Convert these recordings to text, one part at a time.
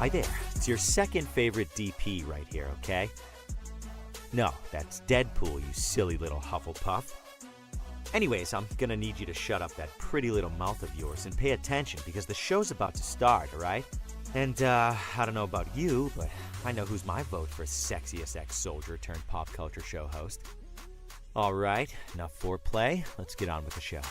Hi there. It's your second favorite DP right here, okay? No, that's Deadpool, you silly little Hufflepuff. Anyways, I'm gonna need you to shut up that pretty little mouth of yours and pay attention because the show's about to start, alright? And, I don't know about you, but I know who's my vote for sexiest ex-soldier turned pop culture show host. Alright, enough foreplay. Let's get on with the show.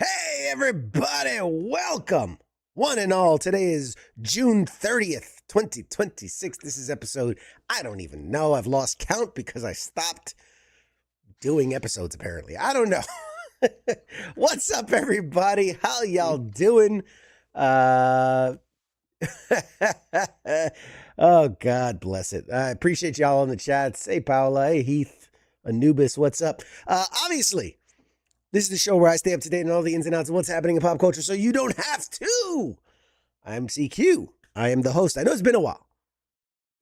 Hey, everybody, welcome, one and all. Today is June 30th, 2026. This is episode, I don't even know. I've lost count because I stopped doing episodes, apparently. I don't know. What's up, everybody? How y'all doing? Oh, God bless it. I appreciate y'all in the chats. Hey, Paula. Hey, Heath. Anubis, what's up? Obviously, this is the show where I stay up to date on all the ins and outs of what's happening in pop culture so you don't have to. I'm CQ. I am the host. I know it's been a while.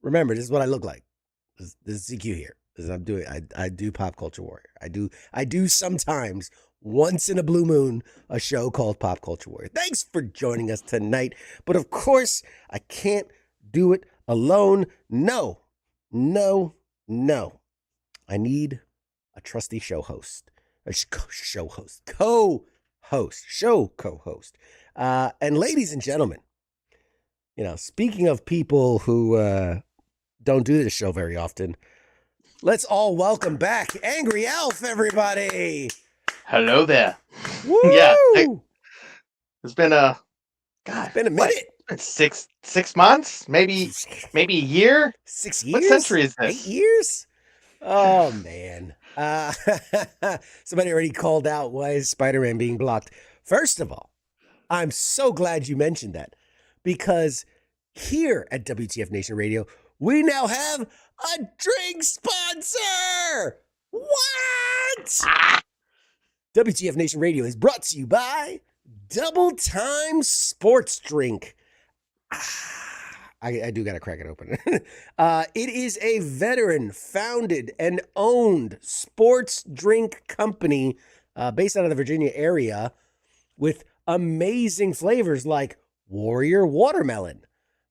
Remember, this is what I look like. This is CQ here. This is what I'm doing. I do Pop Culture Warrior. I do sometimes, once in a blue moon, a show called Pop Culture Warrior. Thanks for joining us tonight. But of course, I can't do it alone. No. I need a trusty show host. Show co-host. And ladies and gentlemen, speaking of people who don't do this show very often, let's all welcome back Angry Elf, everybody. Hello there. Woo! Yeah, it's been a minute. What, 6 months, maybe a year. 6 years. What century is this? 8 years. Oh man. Somebody already called out why is Spider-Man being blocked. First of all, I'm so glad you mentioned that, because here at WTF Nation Radio, we now have a drink sponsor. What? WTF Nation Radio is brought to you by Double Time Sports Drink. I do got to crack it open. It is a veteran-founded and owned sports drink company based out of the Virginia area with amazing flavors like Warrior Watermelon.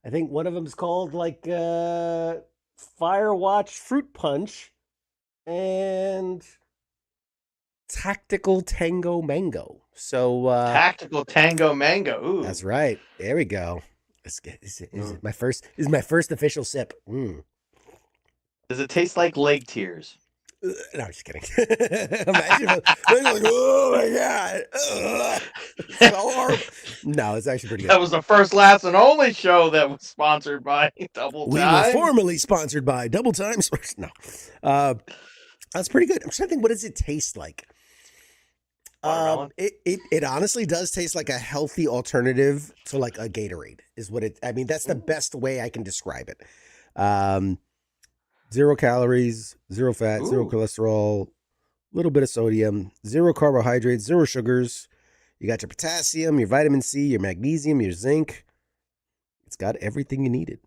I think one of them is called Firewatch Fruit Punch and Tactical Tango Mango. So Tactical Tango Mango. Ooh. That's right. There we go. Is it my first? Is my first official sip? Does it taste like leg tears? No, I'm just kidding. Imagine like, oh my god, it's so horrible. No, it's actually pretty good. That was the first, last, and only show that was sponsored by Double Time. We were formerly sponsored by Double Time. No, that's pretty good. I'm trying to think. What does it taste like? It honestly does taste like a healthy alternative to like a Gatorade. Is what it. I mean, that's the best way I can describe it. 0 calories, 0 fat, 0 cholesterol, a little bit of sodium, 0 carbohydrates, 0 sugars. You got your potassium, your vitamin C, your magnesium, your zinc. It's got everything you needed.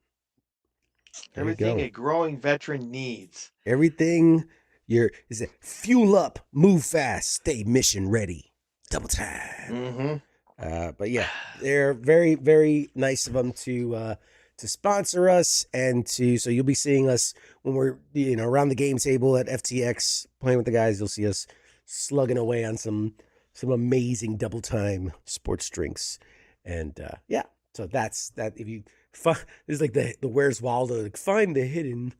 Everything a growing veteran needs. Everything. Is it fuel up, move fast, stay mission ready. Double Time. But yeah, they're very, very nice of them to sponsor us, and so you'll be seeing us when we're around the game table at FTX playing with the guys. You'll see us slugging away on some amazing Double Time sports drinks, and yeah. So that's that. If you find, there's like the Where's Waldo, like, find the hidden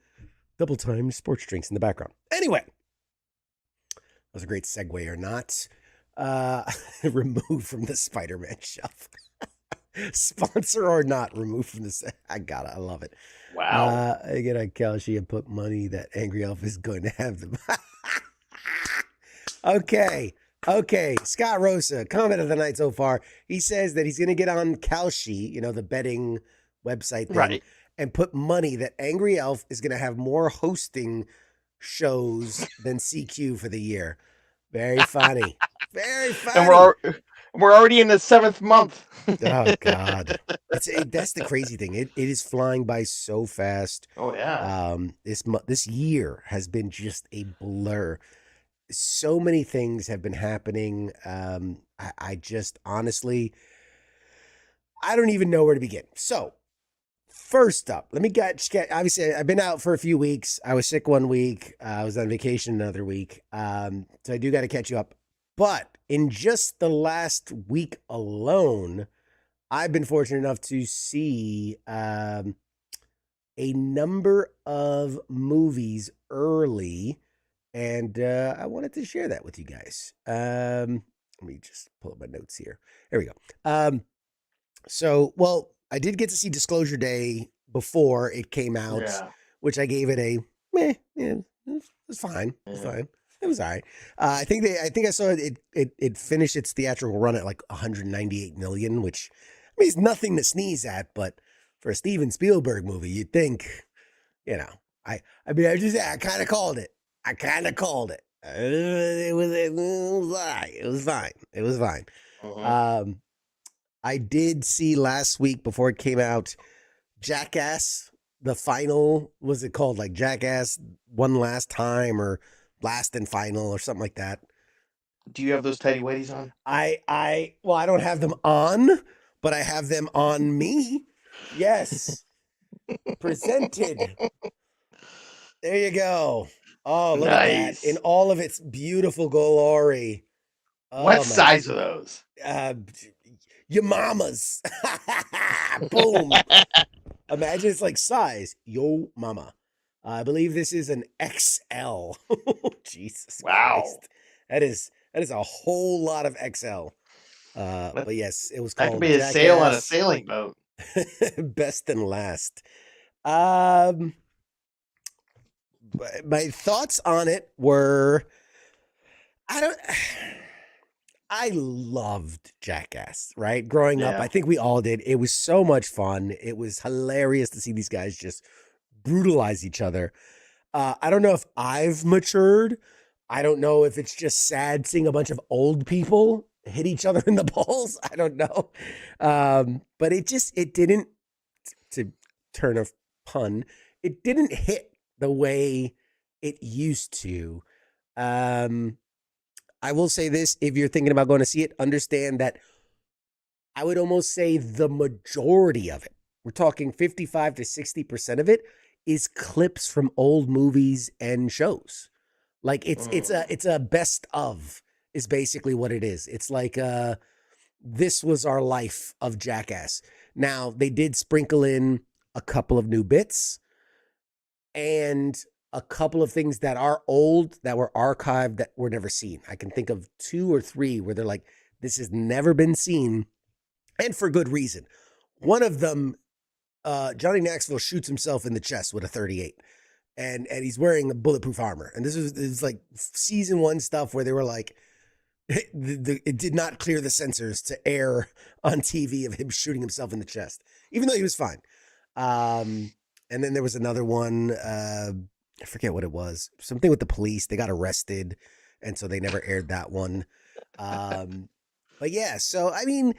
Double Time sports drinks in the background. Anyway, that was a great segue or not. Removed from the Spider-Man shelf. Sponsor or not, removed from this. I love it. Wow. I get on Kalshi and put money that Angry Elf is going to have them. Okay. Scott Rosa, comment of the night so far. He says that he's going to get on Kalshi, the betting website thing, Right, and put money that Angry Elf is going to have more hosting shows than CQ for the year. Very funny. Very funny. And we're already in the 7th month. Oh God, that's the crazy thing. It is flying by so fast. Oh yeah. This year has been just a blur. So many things have been happening. I just honestly, I don't even know where to begin. So first up, let me get obviously I've been out for a few weeks. I was sick one week. I was on vacation another week. So I do got to catch you up. But in just the last week alone, I've been fortunate enough to see a number of movies early, and I wanted to share that with you guys. Let me just pull up my notes here. There we go. Well, I did get to see Disclosure Day before it came out, which I gave it a meh. Yeah, it's fine. It's fine. It was all right. I think I saw it finished its theatrical run at like 198 million, which I mean, it's nothing to sneeze at, but for a Steven Spielberg movie, you'd think, I kind of called it. It was all right. It was fine. It was fine. I did see last week before it came out, Jackass, the final, was it called like Jackass One Last Time or Last and Final or something like that? Do you have those tidy whities on? I don't have them on, but I have them on me. Yes. Presented. There you go. Oh, look at that. In all of its beautiful glory. Oh, what size are those? Your mama's. Boom. Imagine it's like size. Yo mama. I believe this is an XL. Jesus Christ. That is a whole lot of XL. But yes, it was called That could be a sail on a sailing boat. Best and last. My thoughts on it were, I loved Jackass, right? Growing up, I think we all did. It was so much fun. It was hilarious to see these guys just brutalize each other. I don't know if I've matured. I don't know if it's just sad seeing a bunch of old people hit each other in the balls. I don't know. But it didn't, to turn a pun, it didn't hit the way it used to. I will say this, if you're thinking about going to see it, understand that I would almost say the majority of it, we're talking 55 to 60% of it, is clips from old movies and shows. Like it's a best of is basically what it is. It's like this was our life of Jackass. Now, they did sprinkle in a couple of new bits and a couple of things that are old, that were archived, that were never seen. I can think of 2 or 3 where they're like, this has never been seen, and for good reason. One of them, Johnny Knoxville shoots himself in the chest with a .38, and he's wearing a bulletproof armor. And this is like season 1 stuff where they were like, it did not clear the censors to air on TV of him shooting himself in the chest, even though he was fine. And then there was another one, I forget what it was, something with the police. They got arrested, and so they never aired that one. But yeah, so I mean,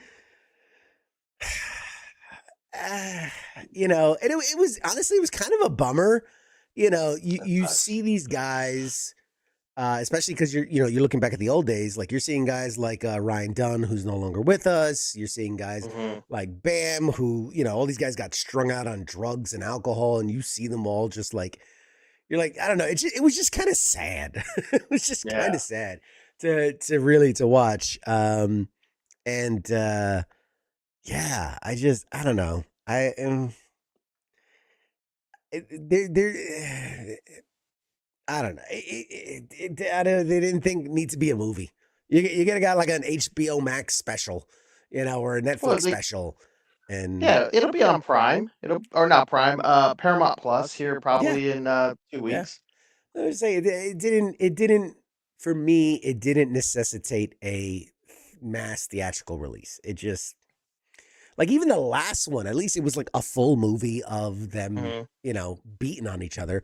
and it was honestly, it was kind of a bummer. You see these guys, especially because you're looking back at the old days, like you're seeing guys like Ryan Dunn, who's no longer with us. You're seeing guys like Bam, who, all these guys got strung out on drugs and alcohol, and you see them all just like, you're like, I don't know. It was just kind of sad. It was just kind of sad to really watch. I don't know. I am. I don't know. They didn't think it needs to be a movie. You gotta got like an HBO Max special, or a Netflix special. And it'll be on Prime. Not Prime. Paramount Plus here probably in 2 weeks. I would say it didn't. For me, it didn't necessitate a mass theatrical release. It just, like, even the last one, at least it was like a full movie of them, beating on each other.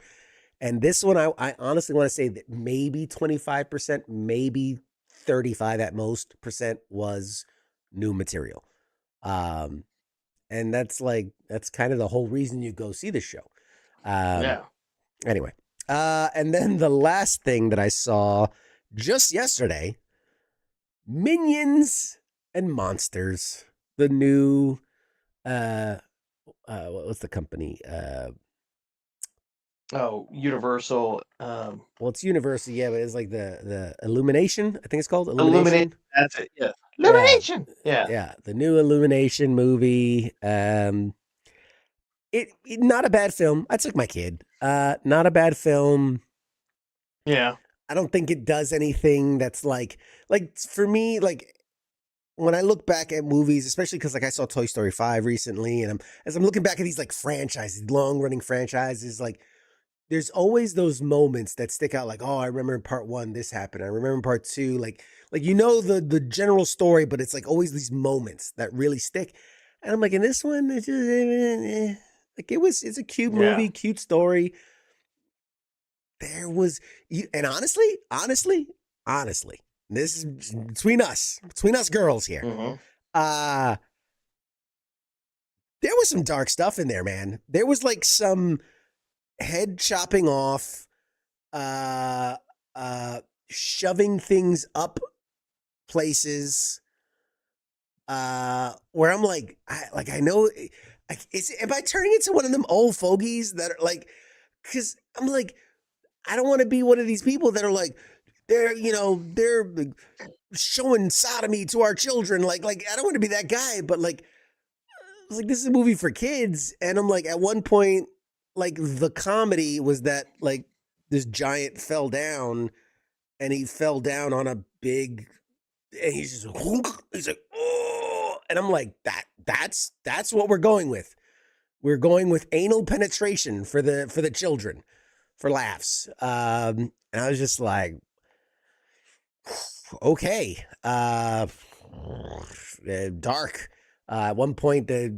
And this one, I honestly want to say that maybe 25%, maybe 35 at most % was new material. And that's kind of the whole reason you go see the show. Anyway. And then the last thing that I saw just yesterday, Minions and Monsters, the new, what's the company? Universal. Well, it's Universal, yeah, but it's like the Illumination, I think it's called Illumination. That's it, yeah. Illumination. Yeah, the new Illumination movie. It not a bad film. I took my kid. Not a bad film. Yeah. I don't think it does anything that's like for me, like when I look back at movies, especially because like I saw Toy Story 5 recently, and as I'm looking back at these like franchises, long running franchises, like there's always those moments that stick out. Like, oh, I remember in part 1 this happened. I remember in part 2, like the general story, but it's like always these moments that really stick. And I'm like, in this one, it's just like it's a cute Yeah. movie, cute story. There was and honestly, this is between us girls here. Mm-hmm. Uh there was some dark stuff in there, man. There was like some head chopping off, uh shoving things up places, where I'm like, I know, am I turning into one of them old fogies that are like, because I'm like, I don't want to be one of these people that are like, they're showing sodomy to our children. Like I don't want to be that guy, but like, I was like, this is a movie for kids. And I'm like, at one point, like the comedy was that like this giant fell down and he fell down on a big, and he's just, he's like, oh, and I'm like, that's what we're going with. We're going with anal penetration for the children, for laughs. And I was just like, okay, dark. At one point, they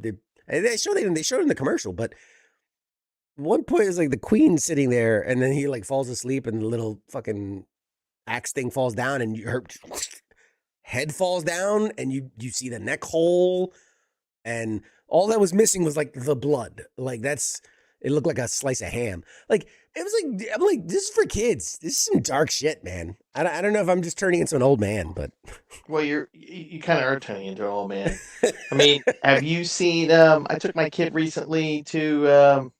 showed it in the commercial, but at one point it's like the queen sitting there, and then he like falls asleep, and the little fucking axe thing falls down, and her head falls down, and you see the neck hole, and all that was missing was like the blood. Like it looked like a slice of ham. Like it was like, I'm like, this is for kids. This is some dark shit, man. I don't know if I'm just turning into an old man, but Well, you kind of are turning into an old man. I mean, have you seen? I took my kid recently to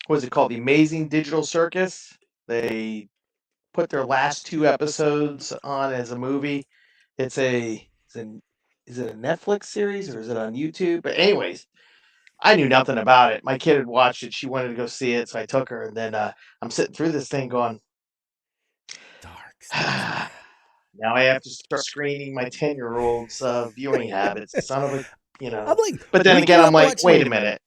what is it called? The Amazing Digital Circus. They put their last two episodes on as a movie. It's is it a Netflix series or is it on YouTube? But anyways, I knew nothing about it. My kid had watched it. She wanted to go see it, so I took her. And then I'm sitting through this thing going, dark stuff, man. now I have to start screening my 10-year-old's viewing habits. Son of a, I'm like, But then we again, grew I'm up like, wait a watching. minute.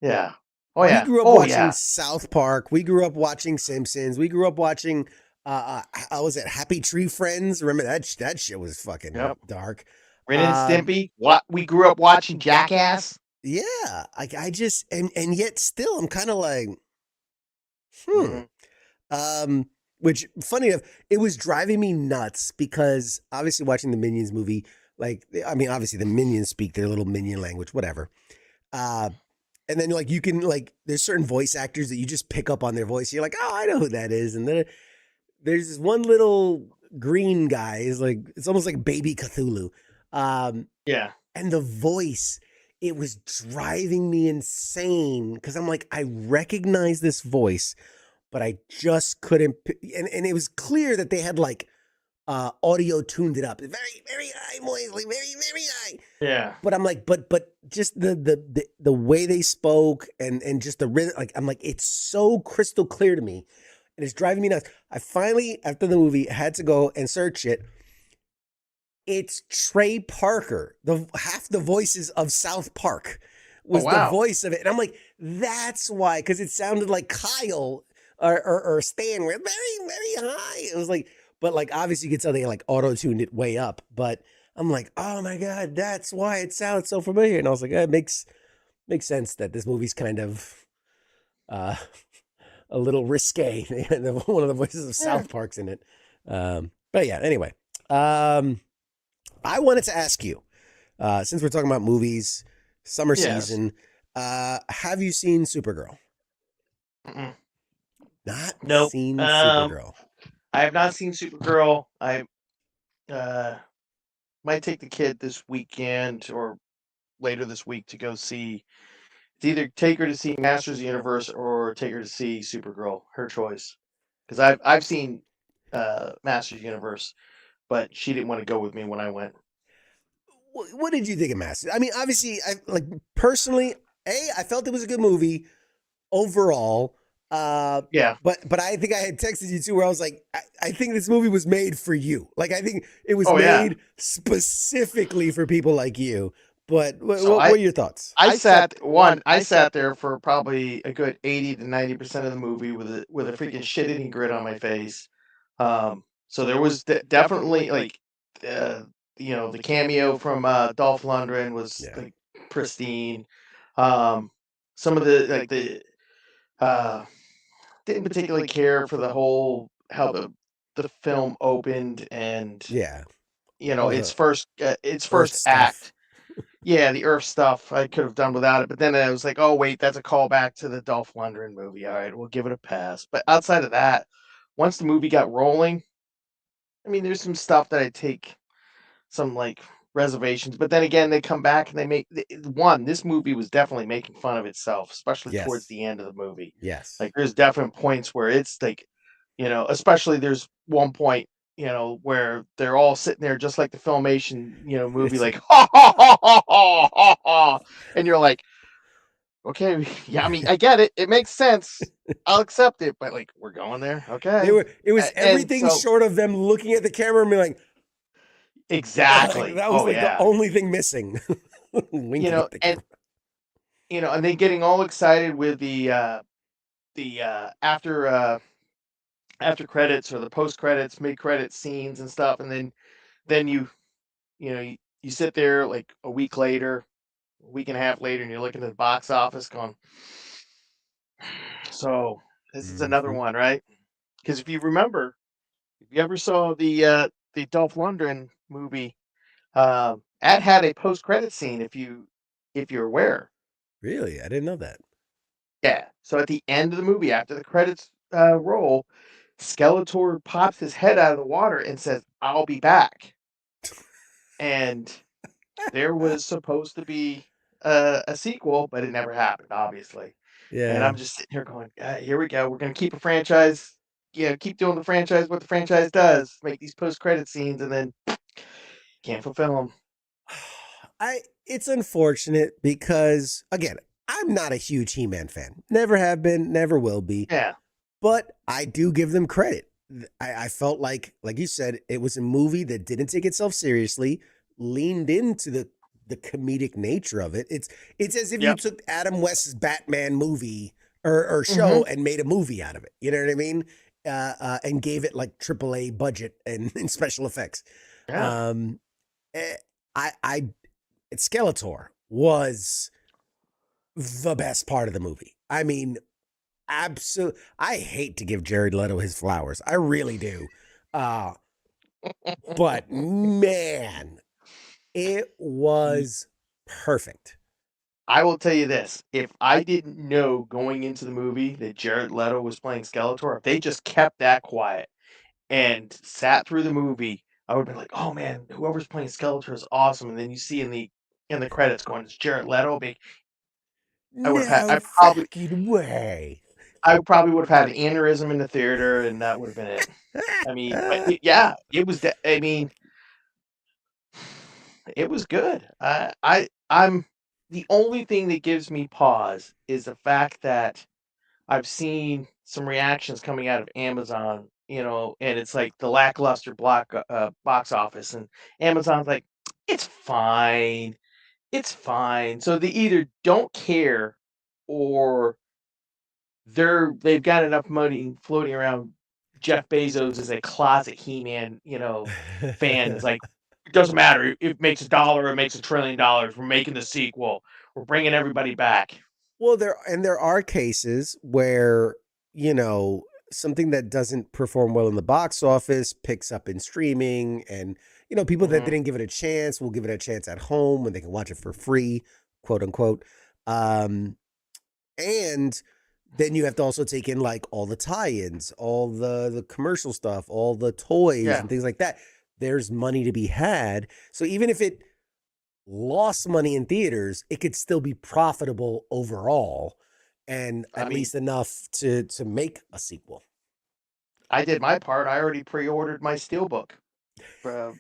Yeah. Oh We yeah. grew up Oh watching yeah. South Park. We grew up watching Simpsons. We grew up watching. I was at Happy Tree Friends. Remember that shit was fucking Yep. dark. Ren and Stimpy. What we grew up watching Jackass. Yeah, like I just and yet still I'm kind of like, Mm-hmm. which funny enough, it was driving me nuts because obviously watching the Minions movie, like I mean, obviously the Minions speak their little Minion language, whatever. And then like you can like there's certain voice actors that you just pick up on their voice. You're like, oh, I know who that is. And then there's this one little green guy. Is like it's almost like baby Cthulhu. Yeah. And the voice, it was driving me insane because I'm like, I recognize this voice, but I just couldn't. And it was clear that they had like audio tuned it up, very very high voice, like very very high. Yeah. But I'm like, but just the way they spoke and just the rhythm, like I'm like, it's so crystal clear to me, and it's driving me nuts. I finally, after the movie, had to go and search it. It's Trey Parker. Half the voices of South Park was the voice of it, and I'm like, that's why, because it sounded like Kyle or Stan were very very high. It was like, but like obviously you could tell they like auto tuned it way up, but. I'm like, oh my God, that's why it sounds so familiar. And I was like, it makes sense that this movie's kind of a little risque. One of the voices of South Park's in it. But yeah, anyway. I wanted to ask you, since we're talking about movies, summer season, have you seen Supergirl? Mm-mm. Not seen Supergirl. I have not seen Supergirl. I might take the kid this weekend or later this week to go see. It's either take her to see Masters of the Universe or take her to see Supergirl. Her choice. Because I've seen Masters of the Universe, but she didn't want to go with me when I went. What did you think of Masters? I mean, obviously, personally, I felt it was a good movie overall. Yeah. But I think I had texted you too, where I was like, I think this movie was made for you. Like, I think it was made specifically for people like you. But what are your thoughts? I sat there for probably a good 80 to 90% of the movie with a freaking shit-eating grin on my face. So there was definitely like the cameo from Dolph Lundgren was Yeah. like pristine. Some of the uh, didn't particularly care for the whole how the film opened and Yeah. All its the Earth first stuff. act. Yeah, the Earth stuff I could have done without it, but then I was like, oh wait, that's a callback to the Dolph Lundgren movie. All right, we'll give it a pass. But outside of that, once the movie got rolling, I mean, there's some stuff that I take some like reservations, but then again, they come back and they make one. This movie was definitely making fun of itself, especially towards Yes. the end of the movie. Yes. Like, there's definite points where it's like, especially there's one point, where they're all sitting there just like the Filmation, movie, It's like ha ha ha ha ha ha ha, and you're like, okay, yeah, I mean, I get it, it makes sense, I'll accept it, but like, we're going there, okay, it was and everything so short of them looking at the camera and being like, like exactly, that was oh like the yeah, only thing missing. Winking at the and camera. and then getting all excited with the after credits or the post credits, mid credit scenes and stuff, and then you sit there like a week later, a week and a half later, and you're looking at the box office, going, so this is another Mhm. one, right? Because if you remember, if you ever saw the Dolph Lundgren movie, that had a post credit scene. If you're aware, Really? I didn't know that. yeah. So at the end of the movie, after the credits roll, Skeletor pops his head out of the water and says, "I'll be back." And there was supposed to be a sequel, but it never happened, obviously. And Yeah. I'm just sitting here going, "Here we go. We're gonna keep a franchise, keep doing the franchise what the franchise does, make these post credit scenes, and then can't fulfill them." It's unfortunate because again, I'm not a huge He-Man fan. Never have been, never will be. Yeah. But I do give them credit. I felt like you said, it was a movie that didn't take itself seriously, leaned into the comedic nature of it. It's as if you Yep. took Adam West's Batman movie or Hmm. show and made a movie out of it. You know what I mean? And gave it like AAA budget and special effects. Yeah. Um, eh, I Skeletor was the best part of the movie. I mean, absolutely. I hate to give Jared Leto his flowers. I really do. Uh, but man, it was perfect. I will tell you this: if I didn't know going into the movie that Jared Leto was playing Skeletor, if they just kept that quiet and sat through the movie, I would be like, "Oh man, whoever's playing Skeletor is awesome." And then you see in the credits going, "It's Jared Leto." I would have had, No fucking way. I probably would have had an aneurysm in the theater, and that would have been it. I mean, but yeah, it was. I mean, it was good. I'm the only thing that gives me pause is the fact that I've seen some reactions coming out of Amazon, and it's like the lackluster box office, and Amazon's like, it's fine, it's fine. So they either don't care, or they've got enough money floating around. Jeff Bezos is a closet He-Man, fan. It's like, it doesn't matter. If it makes $1, it makes $1 trillion. We're making the sequel. We're bringing everybody back. Well, there are cases where, you know, something that doesn't perform well in the box office picks up in streaming, and people that Hmm. didn't give it a chance will give it a chance at home when they can watch it for free, quote unquote. Um, and then you have to also take in like all the tie-ins, all the commercial stuff, all the toys Yeah. and things like that. There's money to be had. So even if it lost money in theaters, it could still be profitable overall, and I at mean, least enough to make a sequel. I did my part. I already pre-ordered my steelbook. Uh,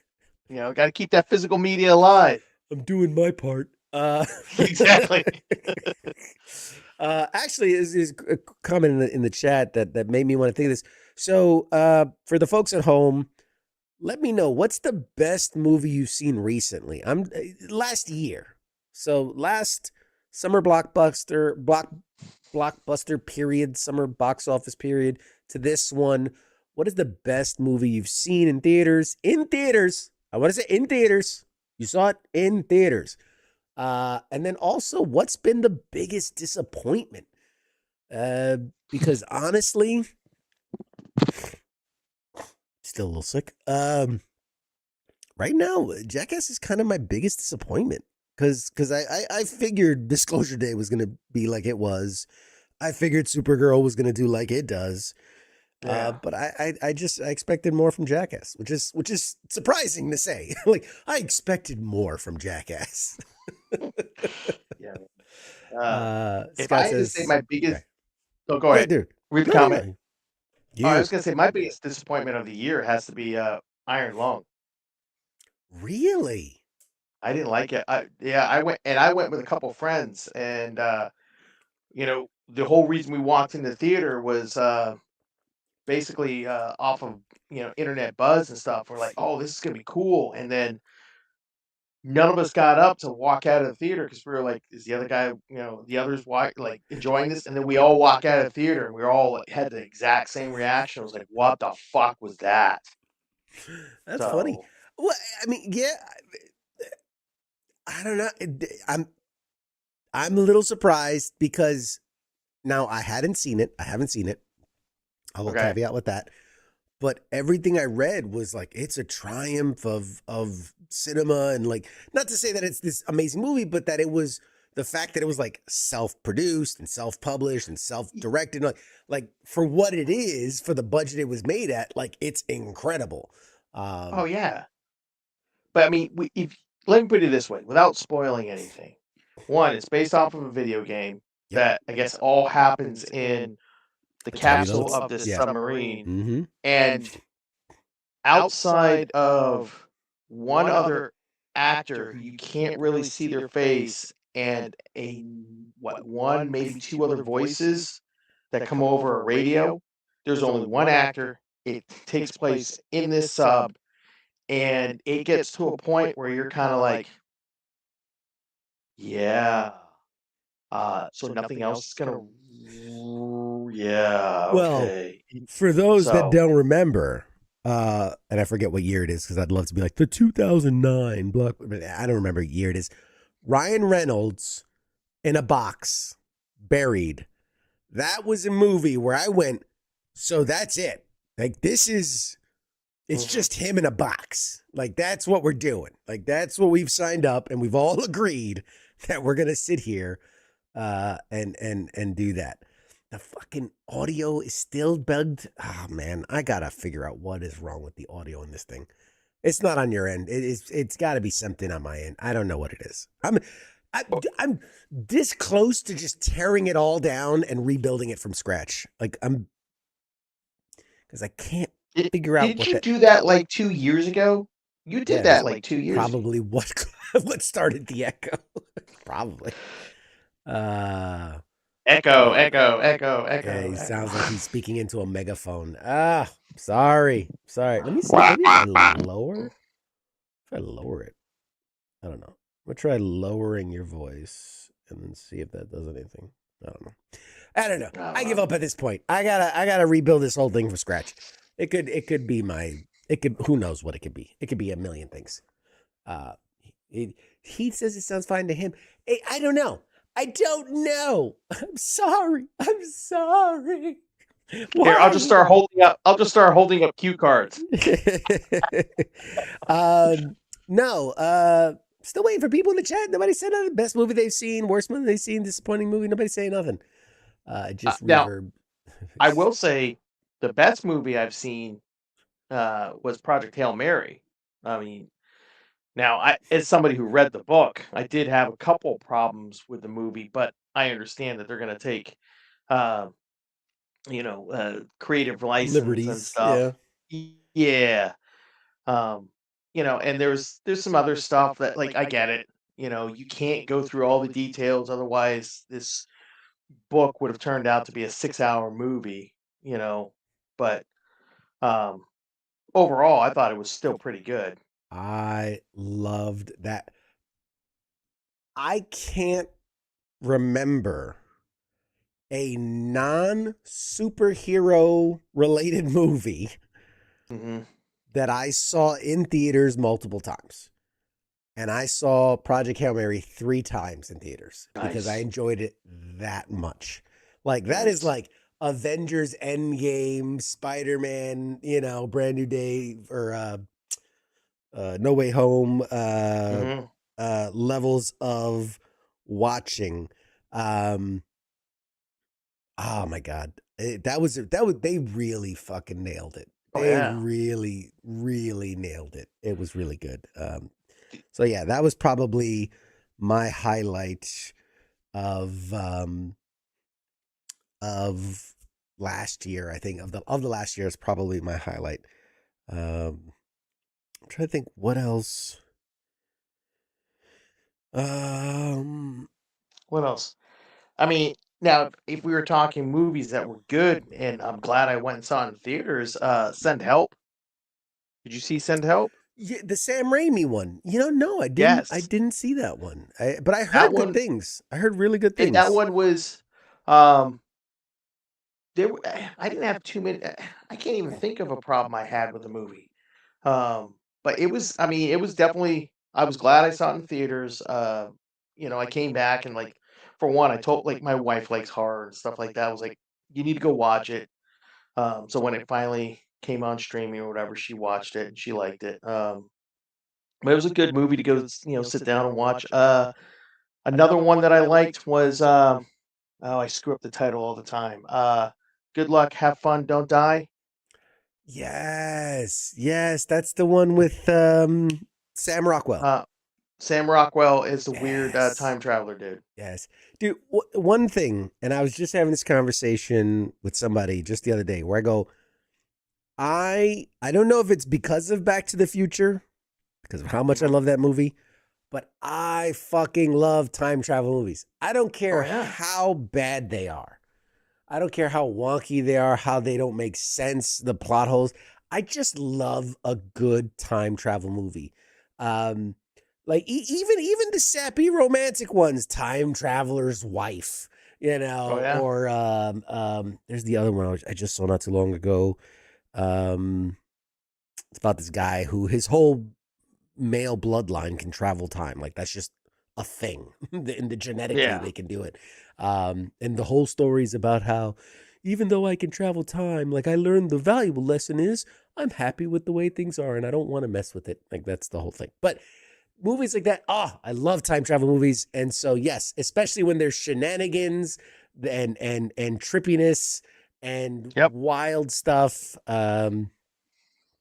got to keep that physical media alive. I'm doing my part. Exactly. Actually, is a comment in the chat that made me want to think of this. So, for the folks at home, let me know, what's the best movie you've seen recently. I'm last year. So last summer blockbuster period, summer box office period to this one. What is the best movie you've seen in theaters? In theaters, I want to say in theaters. You saw it in theaters. And then also, what's been the biggest disappointment? Because honestly, still a little sick. Right now, Jackass is kind of my biggest disappointment. Because I figured Disclosure Day was going to be like it was. I figured Supergirl was going to do like it does. Yeah. But I expected more from Jackass, which is surprising to say. Like, I expected more from Jackass. Yeah. If Scott I had to says, say my biggest, okay. oh, go Yeah, ahead. dude. Read the No, no, comment. no. Oh, I You was gonna say my biggest disappointment of the year has to be Iron Lung. really? I didn't like it. I went with a couple friends, and the whole reason we walked in the theater was basically off of internet buzz and stuff. We're like, oh, this is gonna be cool, and then none of us got up to walk out of the theater because we were like, is the other guy, the others like enjoying this? And then we all walk out of the theater and we all had the exact same reaction. I was like, what the fuck was that? That's funny. So Well, I mean, yeah, I don't know. I'm a little surprised because now I hadn't seen it. I haven't seen it. I will okay, caveat with that. But everything I read was like it's a triumph of cinema, and like, not to say that it's this amazing movie, but that it was the fact that it was like self-produced and self-published and self-directed, like for what it is, for the budget it was made at, like it's incredible. oh yeah. But I mean, if let me put it this way, without spoiling anything. One, it's based off of a video game Yep. that I guess all happens in the That's how you capsule know of this yeah. submarine, Mm-hmm. and outside of one other actor who you can't really see their face and one, maybe two other voices that come over a radio, there's only one actor. It takes place in this sub, and it gets to a point where you're kind of like, yeah, so nothing else is gonna, yeah, Well, okay. for those that So don't remember, and I forget what year it is because I'd love to be like the 2009 block, but I don't remember what year it is. Ryan Reynolds in a box, buried. That was a movie where I went, so that's it. Like, it's just him in a box. Like, that's what we're doing. Like, that's what we've signed up, and we've all agreed that we're gonna sit here and do that. The fucking audio is still bugged. Oh man, I gotta figure out what is wrong with the audio in this thing. It's not on your end. It's got to be something on my end. I don't know what it is. I'm this close to just tearing it all down and rebuilding it from scratch. Like because I can't figure out did what you that. do that like 2 years ago? You did Yeah, that that's like 2 years ago. probably what started the echo. Probably. Echo, echo, echo, Yeah, he echo, sounds like echo. he's speaking into a megaphone. Sorry. Let me see. Maybe if I lower it. I don't know. I'm gonna try lowering your voice and then see if that does anything. I don't know. I give up at this point. I gotta rebuild this whole thing from scratch. It could be who knows what it could be. It could be a million things. He says it sounds fine to him. I don't know. I'm sorry. Why? Here, I'll just start holding up. I'll just start holding up cue cards. No. Still waiting for people in the chat. Nobody said nothing. Best movie they've seen, worst movie they've seen, disappointing movie. Nobody saying nothing. Just Now, reverb. I will say the best movie I've seen was Project Hail Mary. I mean, now, as somebody who read the book, I did have a couple problems with the movie, but I understand that they're going to take, uh, creative license and Liberties. stuff. Yeah. And there's some other stuff that, like, I get it. You can't go through all the details, otherwise this book would have turned out to be a 6-hour movie. But overall, I thought it was still pretty good. I loved that. I can't remember a non-superhero related movie Mm-hmm. that I saw in theaters multiple times. And I saw Project Hail Mary 3 times in theaters because I Nice. enjoyed it that much. Like, that is Nice. like Avengers Endgame, Spider-Man, Brand New Day, or No Way Home Hmm. levels of watching. Um, oh my God. They really fucking nailed it. Oh They yeah. really, really nailed it. It was really good. So yeah, that was probably my highlight of last year. I think of the last year is probably my highlight. I'm trying to think what else. Um, What else? I mean, now if we were talking movies that were good, and I'm glad I went and saw it in theaters, Send Help. Did you see Send Help? yeah, the Sam Raimi one. No, I didn't. I Yes. didn't see that one. But I That heard good one. things. I heard really good That things. one was. Um, I didn't have too many. I can't even think of a problem I had with the movie. But it was. I mean, it was definitely. I was glad I saw it in theaters. I came back and like, for one, I told like my wife likes horror and stuff like that. I was like, you need to go watch it. So when it finally came on streaming or whatever, she watched it and she liked it. But it was a good movie to go, sit down and watch. Another one that I liked was, oh, I screw up the title all the time. Good Luck, Have Fun, Don't Die. Yes, yes, that's the one with Sam Rockwell. Uh, Sam Rockwell is the weird Yes. time traveler dude. Yes. Dude, one thing, and I was just having this conversation with somebody just the other day where I go, I don't know if it's because of Back to the Future, because of how much I Mhm. love that movie, but I fucking love time travel movies. I don't Oh care yeah, how bad they are. I don't care how wonky they are, how they don't make sense, the plot holes. I just love a good time travel movie. Um, like even the sappy romantic ones, Time Traveler's Wife, oh yeah. or there's the other one I just saw not too long ago. Um, it's about this guy who his whole male bloodline can travel time. Like, that's just a thing. Genetically Yeah. they can do it. And the whole story is about how even though I can travel time, like, I learned the valuable lesson is I'm happy with the way things are and I don't want to mess with it. Like, that's the whole thing. But movies like that, I love time travel movies. And so yes, especially when there's shenanigans and trippiness and Yep. wild stuff.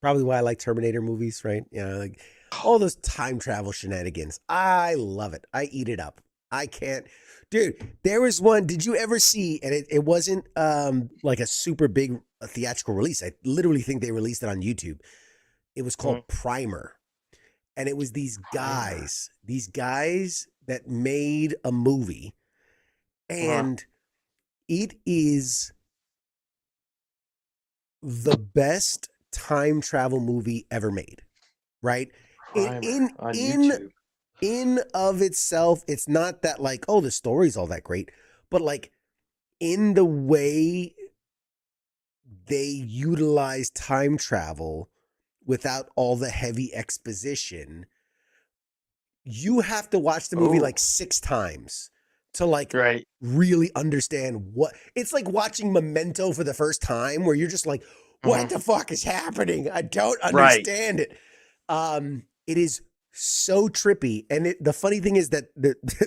Probably why I like Terminator movies, right? Like all those time travel shenanigans. I love it. I eat it up. I can't. Dude, there was one. Did you ever see, and it wasn't like a super big theatrical release. I literally think they released it on YouTube. It was Mhm. called Primer. And it was Primer. these guys that made a movie. Uh-huh. And it is the best time travel movie ever made, right? In Primer in on in YouTube. in of itself, it's not that like, oh, the story's all that great, but like in the way they utilize time travel without all the heavy exposition, you have to watch the movie Oh, like 6 times to like right. really understand what it's like watching Memento for the first time, where you're just like, what Mhm. the fuck is happening? I don't Right. understand it. It is so trippy. And the funny thing is that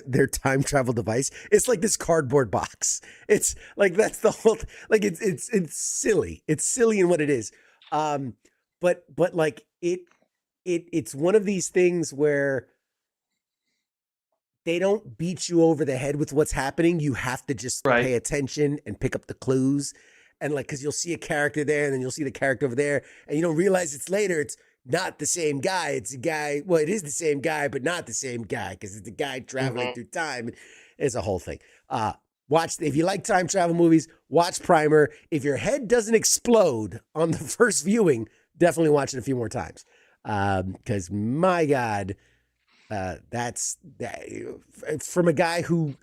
their time travel device, it's like this cardboard box. It's like, that's the whole, like, it's silly. It's silly in what it is. But like it's one of these things where they don't beat you over the head with what's happening. You have to just Right. pay attention and pick up the clues. And like, cause you'll see a character there and then you'll see the character over there and you don't realize it's later. It's not the same guy. It's a guy. Well, it is the same guy, but not the same guy. Cause it's the guy traveling Mhm. through time. It's a whole thing. Watch, if you like time travel movies, watch Primer. If your head doesn't explode on the first viewing, definitely watch it a few more times. Cause my God, that's that, from a guy who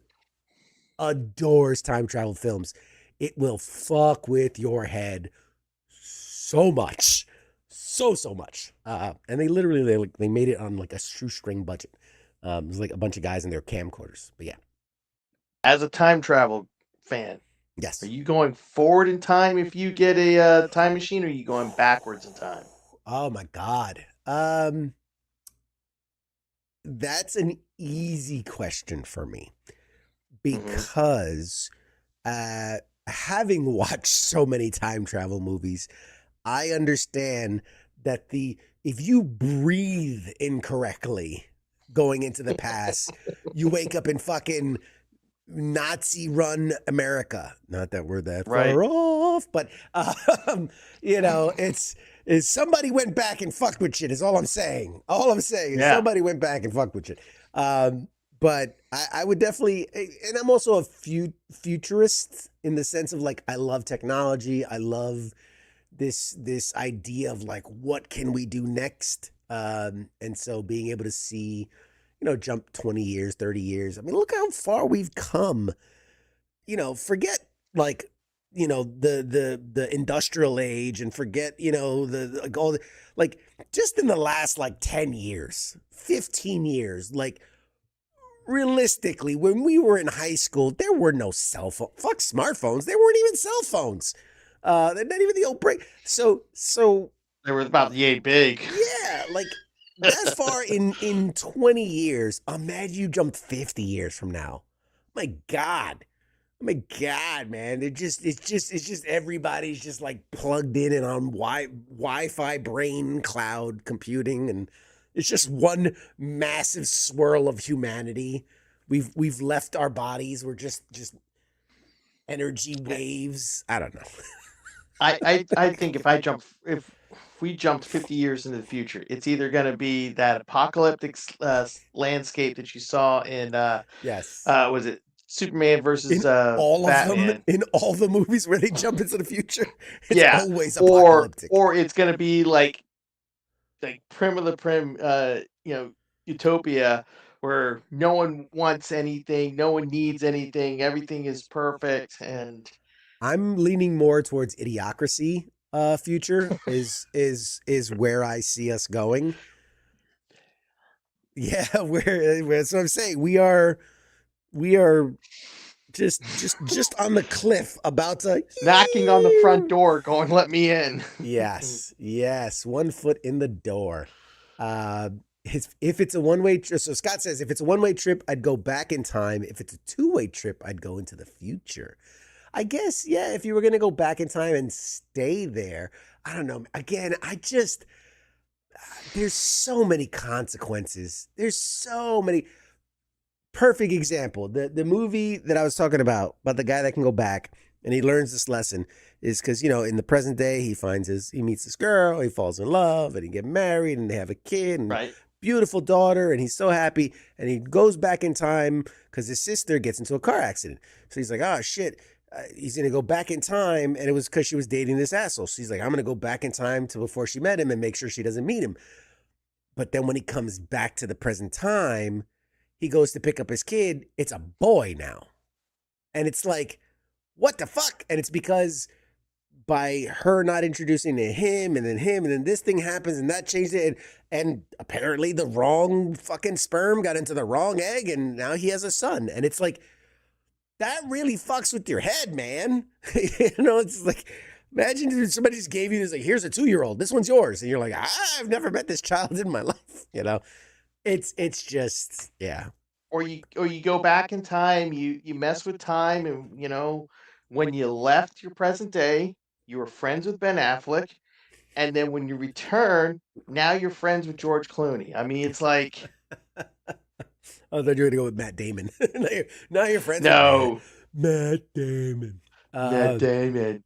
adores time travel films. It will fuck with your head so much, so much. And they literally they made it on like a shoestring budget. It was like a bunch of guys in their camcorders. But yeah, As a time travel fan, are yes. you going forward in time if you get a time machine, or are you going backwards in time? Oh my God. That's an easy question for me Mm-hmm. because having watched so many time travel movies, I understand that if you breathe incorrectly going into the past, you wake up in fucking Nazi run America. Not that we're that Right. far off, but it's somebody went back and fucked with shit is all I'm saying. All I'm saying is Yeah. somebody went back and fucked with shit. But I would definitely, and I'm also a futurist in the sense of like I love technology. I love this idea of like what can we do next. And so being able to see, jump 20 years, 30 years. I mean, look how far we've come. Forget like, the industrial age and forget, the like all the like just in the last like 10 years, 15 years, like realistically, when we were in high school, there were no cell phone. Fuck smartphones. There weren't even cell phones. They're not even the old break. So They were about yay big. yeah, like that far in 20 years. Imagine you jump 50 years from now. My God. Oh my God, man. It's just everybody's just like plugged in and on Wi-Fi brain cloud computing, and it's just one massive swirl of humanity. We've left our bodies. We're just energy waves. I don't know. I think if we jumped 50 years into the future, it's either going to be that apocalyptic landscape that you saw in Yes. was it Superman versus In all of them, Batman? in all the movies where they jump into the future, it's Yeah, always or apocalyptic. it's going to be like prim of the prim, utopia where no one wants anything, no one needs anything, everything is perfect, and I'm leaning more towards idiocracy. Future is where I see us going. Yeah, where that's what I'm saying. We are just on the cliff, about to knocking on the front door, going, "Let me in." Yes, 1 foot in the door. If it's a one-way trip, so Scott says if it's a one-way trip, I'd go back in time. If it's a two-way trip, I'd go into the future. I guess, yeah, if you were going to go back in time and stay there, I don't know. Again, there's so many consequences. There's so many. Perfect example. The movie that I was talking about the guy that can go back and he learns this lesson is because, in the present day, he meets this girl, he falls in love and he get married and they have a kid and Right. beautiful daughter, and he's so happy, and he goes back in time because his sister gets into a car accident. So he's like, oh shit. He's going to go back in time, and it was because she was dating this asshole. So he's like, I'm going to go back in time to before she met him and make sure she doesn't meet him. But then when he comes back to the present time, he goes to pick up his kid. It's a boy now. And it's like, what the fuck? And it's because by her not introducing to him, and then this thing happens, and that changed it. And apparently the wrong fucking sperm got into the wrong egg, and now he has a son. And it's like, that really fucks with your head, man. It's like, imagine if somebody just gave you this, like, here's a 2-year-old, this one's yours. And you're like, I've never met this child in my life. It's just, yeah. Or you go back in time, you mess with time, and when you left your present day, you were friends with Ben Affleck, and then when you return, now you're friends with George Clooney. I mean, it's like, I thought you were going to go with Matt Damon. now you're friends no, with Matt Damon. Matt Damon.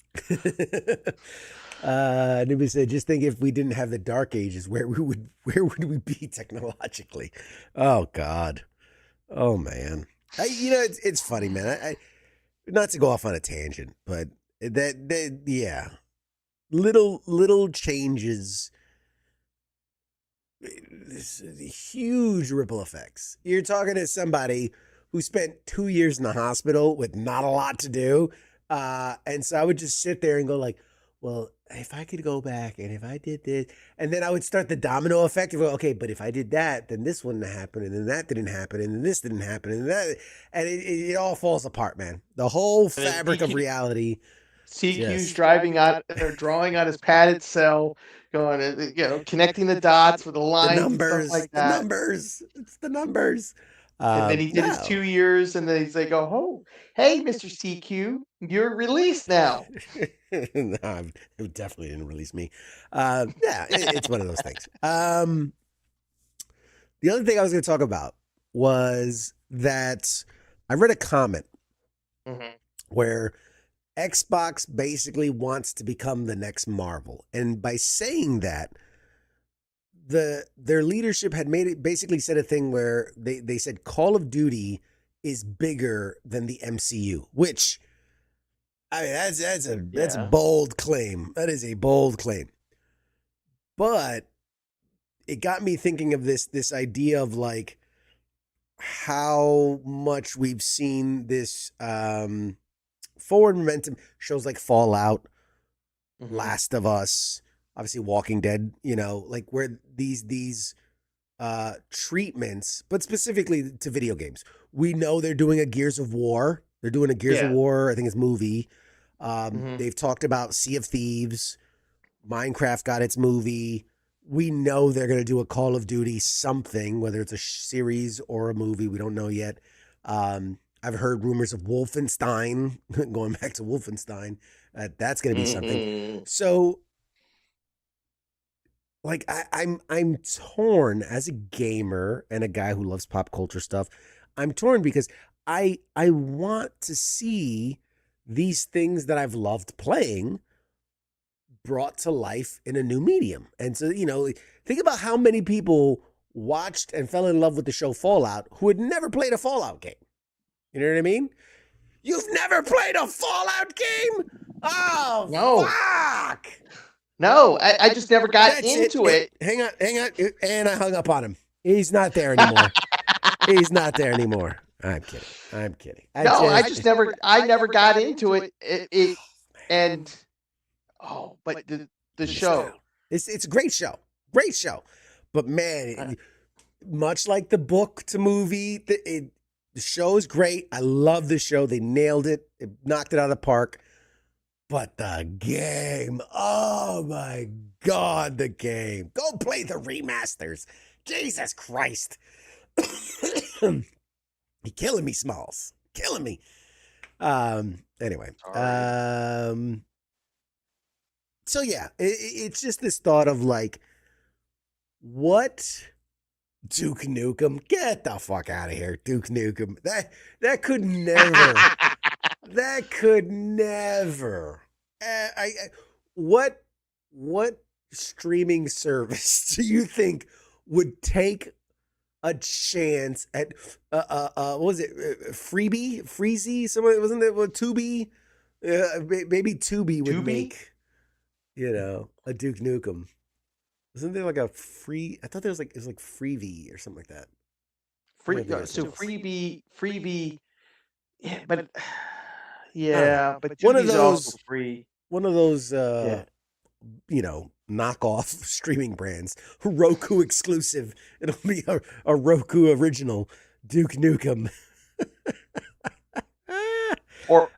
Nibby said, just think if we didn't have the dark ages, where would we be technologically? Oh God. Oh man. It's funny, man. I not to go off on a tangent, but yeah. Little changes, huge ripple effects. You're talking to somebody who spent 2 years in the hospital with not a lot to do. And so I would just sit there and go like, well, if I could go back and if I did this, and then I would start the domino effect of, okay, but if I did that, then this wouldn't happen, and then that didn't happen, and then this didn't happen, and that, and it all falls apart, man. The whole And then fabric of reality CQ's just driving out or drawing on his padded cell, going, connecting the dots with the lines and stuff like the that. numbers, it's the numbers. And then he did his No. 2 years, and then he's like, "Oh, hey, Mr. CQ, you're released now." No, it definitely didn't release me. Yeah, it's one of those things. The other thing I was going to talk about was that I read a comment Mhm. where Xbox basically wants to become the next Marvel. And by saying that, their leadership had made it basically said a thing where they said Call of Duty is bigger than the MCU, which I mean that's a Yeah. bold claim. That is a bold claim. But it got me thinking of this idea of like how much we've seen this forward momentum, shows like Fallout, Mhm. Last of Us, obviously Walking Dead, like where these treatments, but specifically to video games. We know they're doing a Gears of War. They're doing a Gears of Yeah. War, I think it's movie. Mhm. They've talked about Sea of Thieves. Minecraft got its movie. We know they're going to do a Call of Duty something, whether it's a series or a movie. We don't know yet. I've heard rumors of Wolfenstein, going back to Wolfenstein. That's going to be something. Mhm. So, like, I'm torn as a gamer and a guy who loves pop culture stuff. I'm torn because I want to see these things that I've loved playing brought to life in a new medium. And so, think about how many people watched and fell in love with the show Fallout who had never played a Fallout game. You know what I mean? You've never played a Fallout game? Oh, No. fuck. No, I just never got That's into it. Hang on. And I hung up on him. He's not there anymore. He's not there anymore. I'm kidding. No, I never got into it. And but the show. It's a great show. Great show. But man, much like the book to movie, the show is great. I love the show. They nailed it. It knocked it out of the park. But the game, oh my God, the game. Go play the remasters. Jesus Christ. You're killing me, Smalls. Killing me. Anyway. So yeah, it's just this thought of like, what Duke Nukem? Get the fuck out of here, Duke Nukem. That could never. That could never. What streaming service do you think would take a chance at what was it? Freezy? Someone wasn't it? Tubi? Maybe Tubi would make a Duke Nukem. Wasn't there like a free? I thought there was it was like Freebie or something like that. Freebie, yeah, but but one of Tubi's those also free. One of those knockoff streaming brands, Roku exclusive. It'll be a Roku original Duke Nukem. Or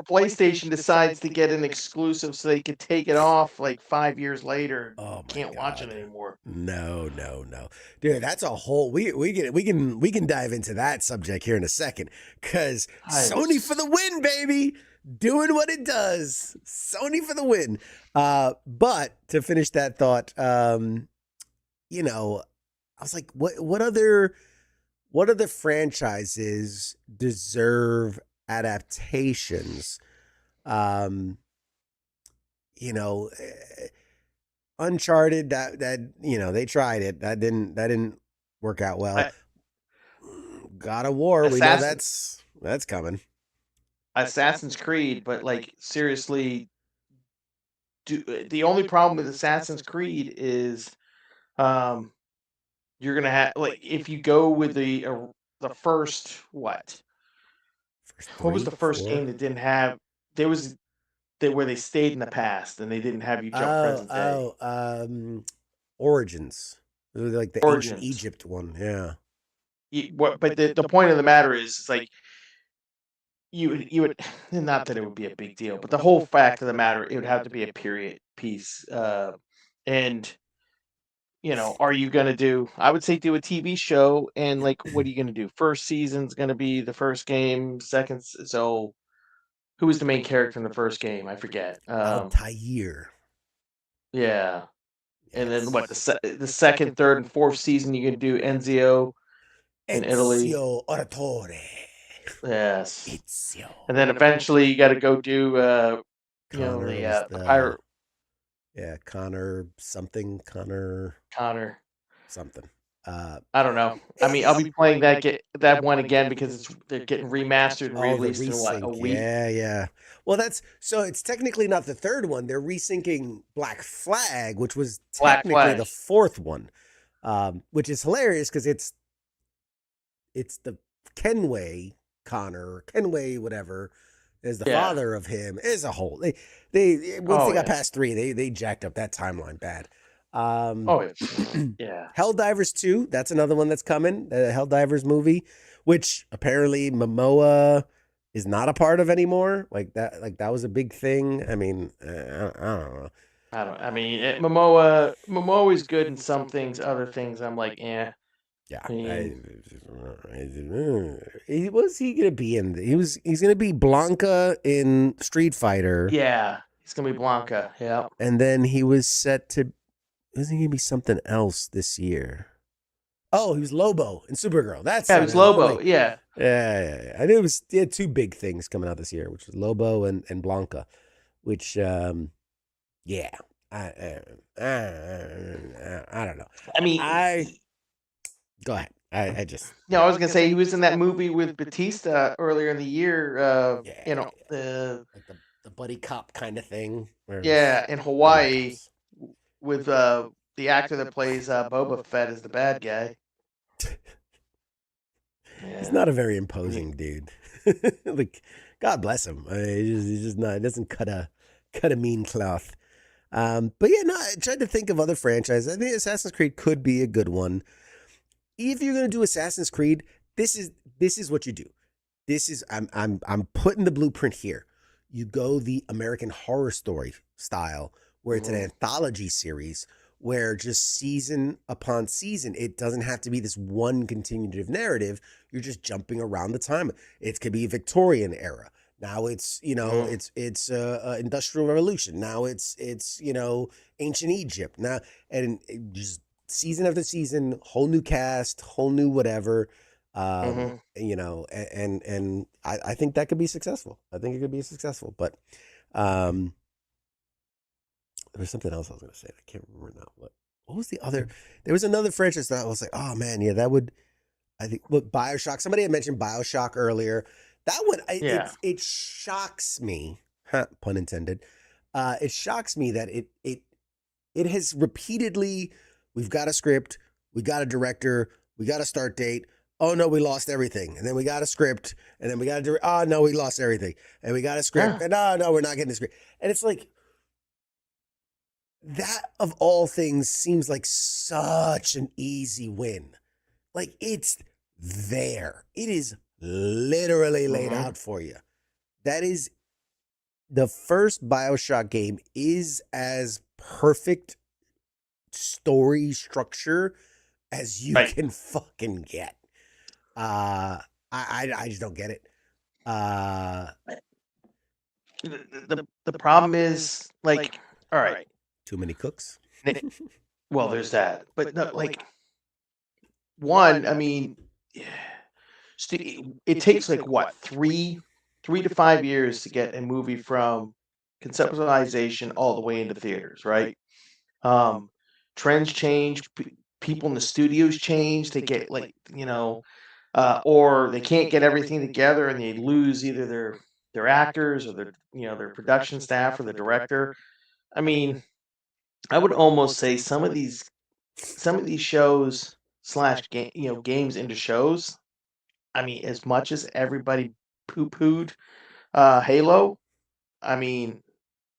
PlayStation decides to get an exclusive so they could take it off like 5 years later. Oh my Can't watch it anymore. No, dude. That's a whole. We can dive into that subject here in a second because Sony for the win, baby. Doing what it does. Sony for the win. But to finish that thought, I was like, what other franchises deserve adaptations? Uncharted, that they tried it. That didn't work out well. God of War, we know that's coming. Assassin's Creed, but like seriously, the only problem with Assassin's Creed is, you're gonna have like if you go with the first what? What was the first game that didn't have? There was where they stayed in the past and they didn't have you jump present day. Origins. Like the ancient Origins. Egypt one, yeah. But the point of the matter is, it's like you would not that it would be a big deal, but the whole fact of the matter, it would have to be a period piece. And are you gonna do? I would say do a TV show, and like, what are you gonna do? First season's gonna be the first game. Second, so who was the main character in the first game? I forget. Altair. Yeah. And then Yes. what the second, third, and fourth season you can do Enzio in Italy. Ezio Auditore. Yes. Ezio. And then eventually you got to go do Connor the was pirate Yeah, Connor something. Connor. Something. I don't know. I mean, I'll be playing that one again because they're getting remastered and Oh, the released in what, a resync. week. Yeah. Well, so it's technically not the third one. They're resyncing Black Flag, which was Black technically Flag. the fourth one, which is hilarious because it's the Kenway Connor, Kenway whatever, is the father of him. Is a whole once they got past 3, they jacked up that timeline bad. Yeah. Helldivers 2, that's another one that's coming. The Helldivers movie, which apparently Momoa is not a part of anymore. Like that was a big thing. I mean, I don't know. I mean, Momoa is good in some things. Other things, I'm like, eh. Yeah. I mean, Was he gonna be in? He's gonna be Blanca in Street Fighter. yeah, he's gonna be Blanca. Yeah. And then he was set to. Isn't he gonna be something else this year? Oh, he was Lobo in Supergirl. He was Lobo. Yeah. Yeah. I knew he had 2 big things coming out this year, which was Lobo and Blanca, which yeah. I don't know. I mean, go ahead. I just no, I was gonna say he was in that movie with Batista earlier in the year. The buddy cop kind of thing. In Hawaii with the actor that plays Boba Fett as the bad guy. Yeah. He's not a very imposing dude. Like, God bless him. He's just not. It doesn't cut a mean cloth. But yeah, no. I tried to think of other franchises. I think Assassin's Creed could be a good one. If you're gonna do Assassin's Creed, this is what you do. This is I'm putting the blueprint here. You go the American Horror Story style, where it's an anthology series where just season upon season, it doesn't have to be this one continuative narrative. You're just jumping around the time. It could be Victorian era. Now it's, it's Industrial Revolution. Now it's ancient Egypt. Now, and just season after season, whole new cast, whole new whatever. And I think that could be successful. I think it could be successful, but there was something else I was going to say. I can't remember now. What was the other? There was another franchise that I was like, oh man, yeah, that would. I think BioShock. Somebody had mentioned BioShock earlier. That one, it shocks me. Pun intended. It shocks me that it has repeatedly. We've got a script. We got a director. We got a start date. Oh no, we lost everything. And then we got a script. And then we got a oh no, we lost everything. And we got a script. And no, we're not getting a script. And it's like. That, of all things, seems like such an easy win. Like, it's there. It is literally laid out for you. That is, the first BioShock game is as perfect story structure as you can fucking get. I just don't get it. The problem is, like, all right. Too many cooks? Well, there's that. But no, like, one, I mean, it takes like what, 3 to 5 years to get a movie from conceptualization all the way into theaters, right? Trends change, people in the studios change. They get like, or they can't get everything together and they lose either their actors or their production staff or the director. I mean, I would almost say some of these shows / games into shows. I mean, as much as everybody poo-pooed Halo, I mean,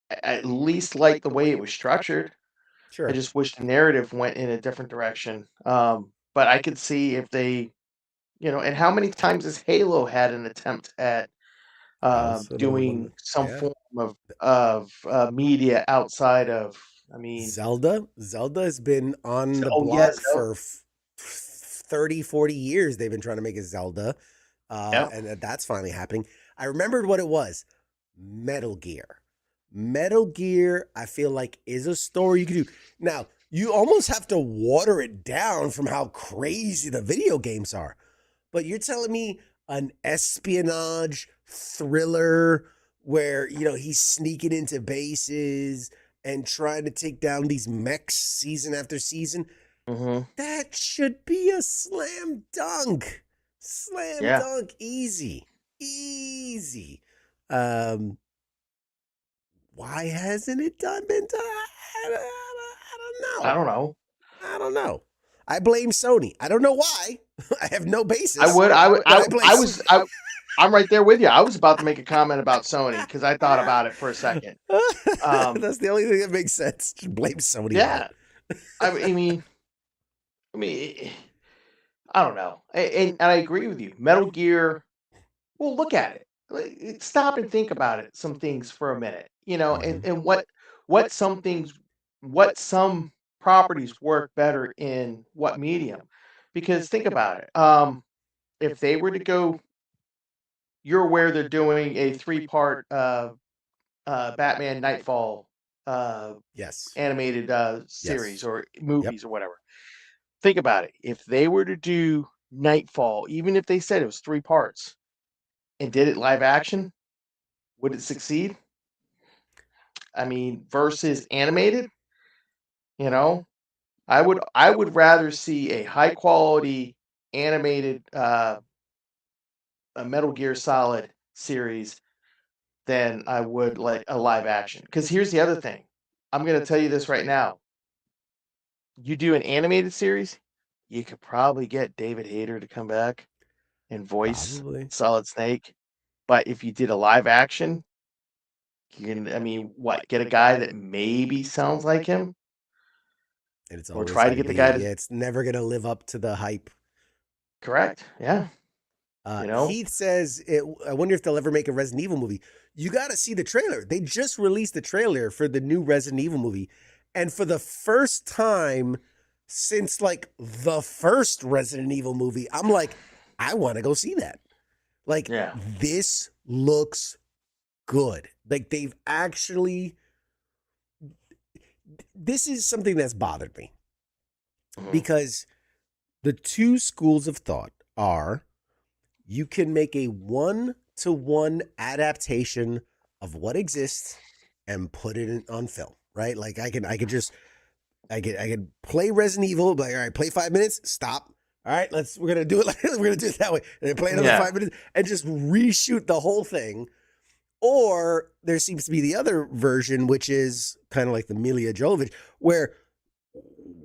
at least like the way it was structured. I Sure. just wish the narrative went in a different direction. But I could see if they, and how many times has Halo had an attempt at That was another one. doing some Yeah. form of media outside of, I mean, Zelda has been on the oh yes, block for 30, 40 years. They've been trying to make a Zelda. yeah, And that's finally happening. I remembered what it was. Metal Gear. Metal Gear, I feel like, is a story you can do. Now, you almost have to water it down from how crazy the video games are. But you're telling me an espionage thriller where, he's sneaking into bases and trying to take down these mechs season after season. hmm That should be a slam dunk. Slam yeah. dunk. Easy. Easy. Um, why hasn't it been done? I don't I know. don't know. I don't know. I blame Sony. I don't know why. I have no I basis, would, I would, but I blame I was, I'm right there with you. I was about to make a comment about Sony because I thought about it for a second. That's the only thing that makes sense. Just blame Sony on Yeah, it. I mean, I don't know, and I agree with you. Metal Gear. Well, look at it. Stop and think about it. Some things for a minute, Mhm. and what some things, what some properties work better in what medium. Because think about it. If they were to go, you're aware they're doing a three-part Batman Nightfall uh, Yes. animated series Yes. or Yep. movies or whatever. Think about it. If they were to do Nightfall, even if they said it was three parts and did it live action, would it succeed? I mean, versus animated, you know, I would rather see a high quality animated a Metal Gear Solid series than I would like a live action. Because here's the other thing. I'm gonna tell you this right now. You do an animated series, you could probably get David Hayter to come back and voice Probably. Solid Snake. But if you did a live action, you can, I mean, what, get a guy that maybe sounds like him, And it's or always try got to to get the be, guy to it's never going to live up to the hype. correct. Yeah, you know, Heath says, I wonder if they'll ever make a Resident Evil movie. You got to see the trailer. They just released the trailer for the new Resident Evil movie. And for the first time since like the first Resident Evil movie, I'm like, I want to go see that. Like, yeah. this looks good. Like, they've actually, this is something that's bothered me Mhm. because the two schools of thought are you can make a one-to-one adaptation of what exists and put it on film, right? Like I could play Resident Evil, like, all right, play 5 minutes, stop. All right, we're gonna do it we're gonna do it that way, and then play another Yeah. 5 minutes and just reshoot the whole thing. Or there seems to be the other version, which is kind of like the Mila Jovovich, where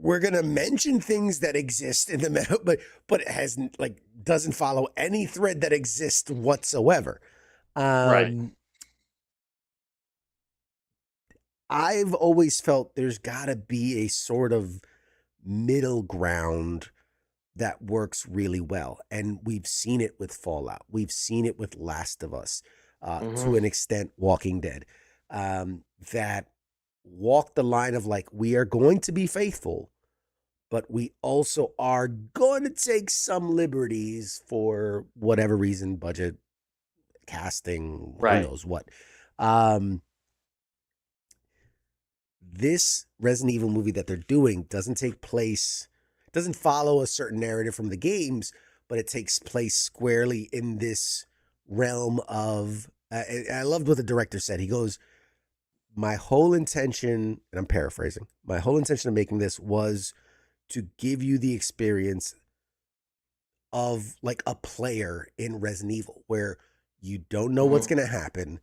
we're gonna mention things that exist in the middle, but it has like doesn't follow any thread that exists whatsoever. Right. Um, I've always felt there's got to be a sort of middle ground that works really well, and we've seen it with Fallout. We've seen it with Last of Us, hmm to an extent, Walking Dead, that walk the line of like we are going to be faithful, but we also are going to take some liberties for whatever reason, budget, casting, who Right. knows what. Um, this Resident Evil movie that they're doing doesn't follow a certain narrative from the games, but it takes place squarely in this realm of. I loved what the director said. He goes, my whole intention, and I'm paraphrasing, my whole intention of making this was to give you the experience of like a player in Resident Evil where you don't know what's hmm going to happen.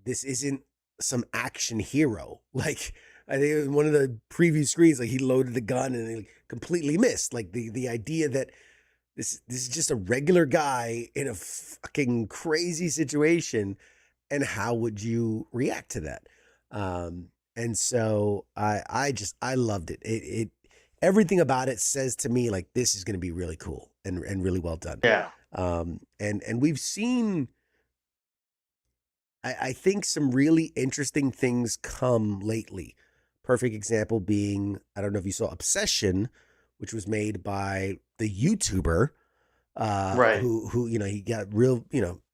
This isn't some action hero. Like I think in one of the preview screens, like he loaded the gun and he completely missed. Like the idea that this is just a regular guy in a fucking crazy situation, and how would you react to that? And so I loved it. It everything about it says to me like this is going to be really cool and really well done. Yeah. And we've seen I think some really interesting things come lately. Perfect example being, I don't know if you saw Obsession, which was made by the YouTuber, Right. who he got real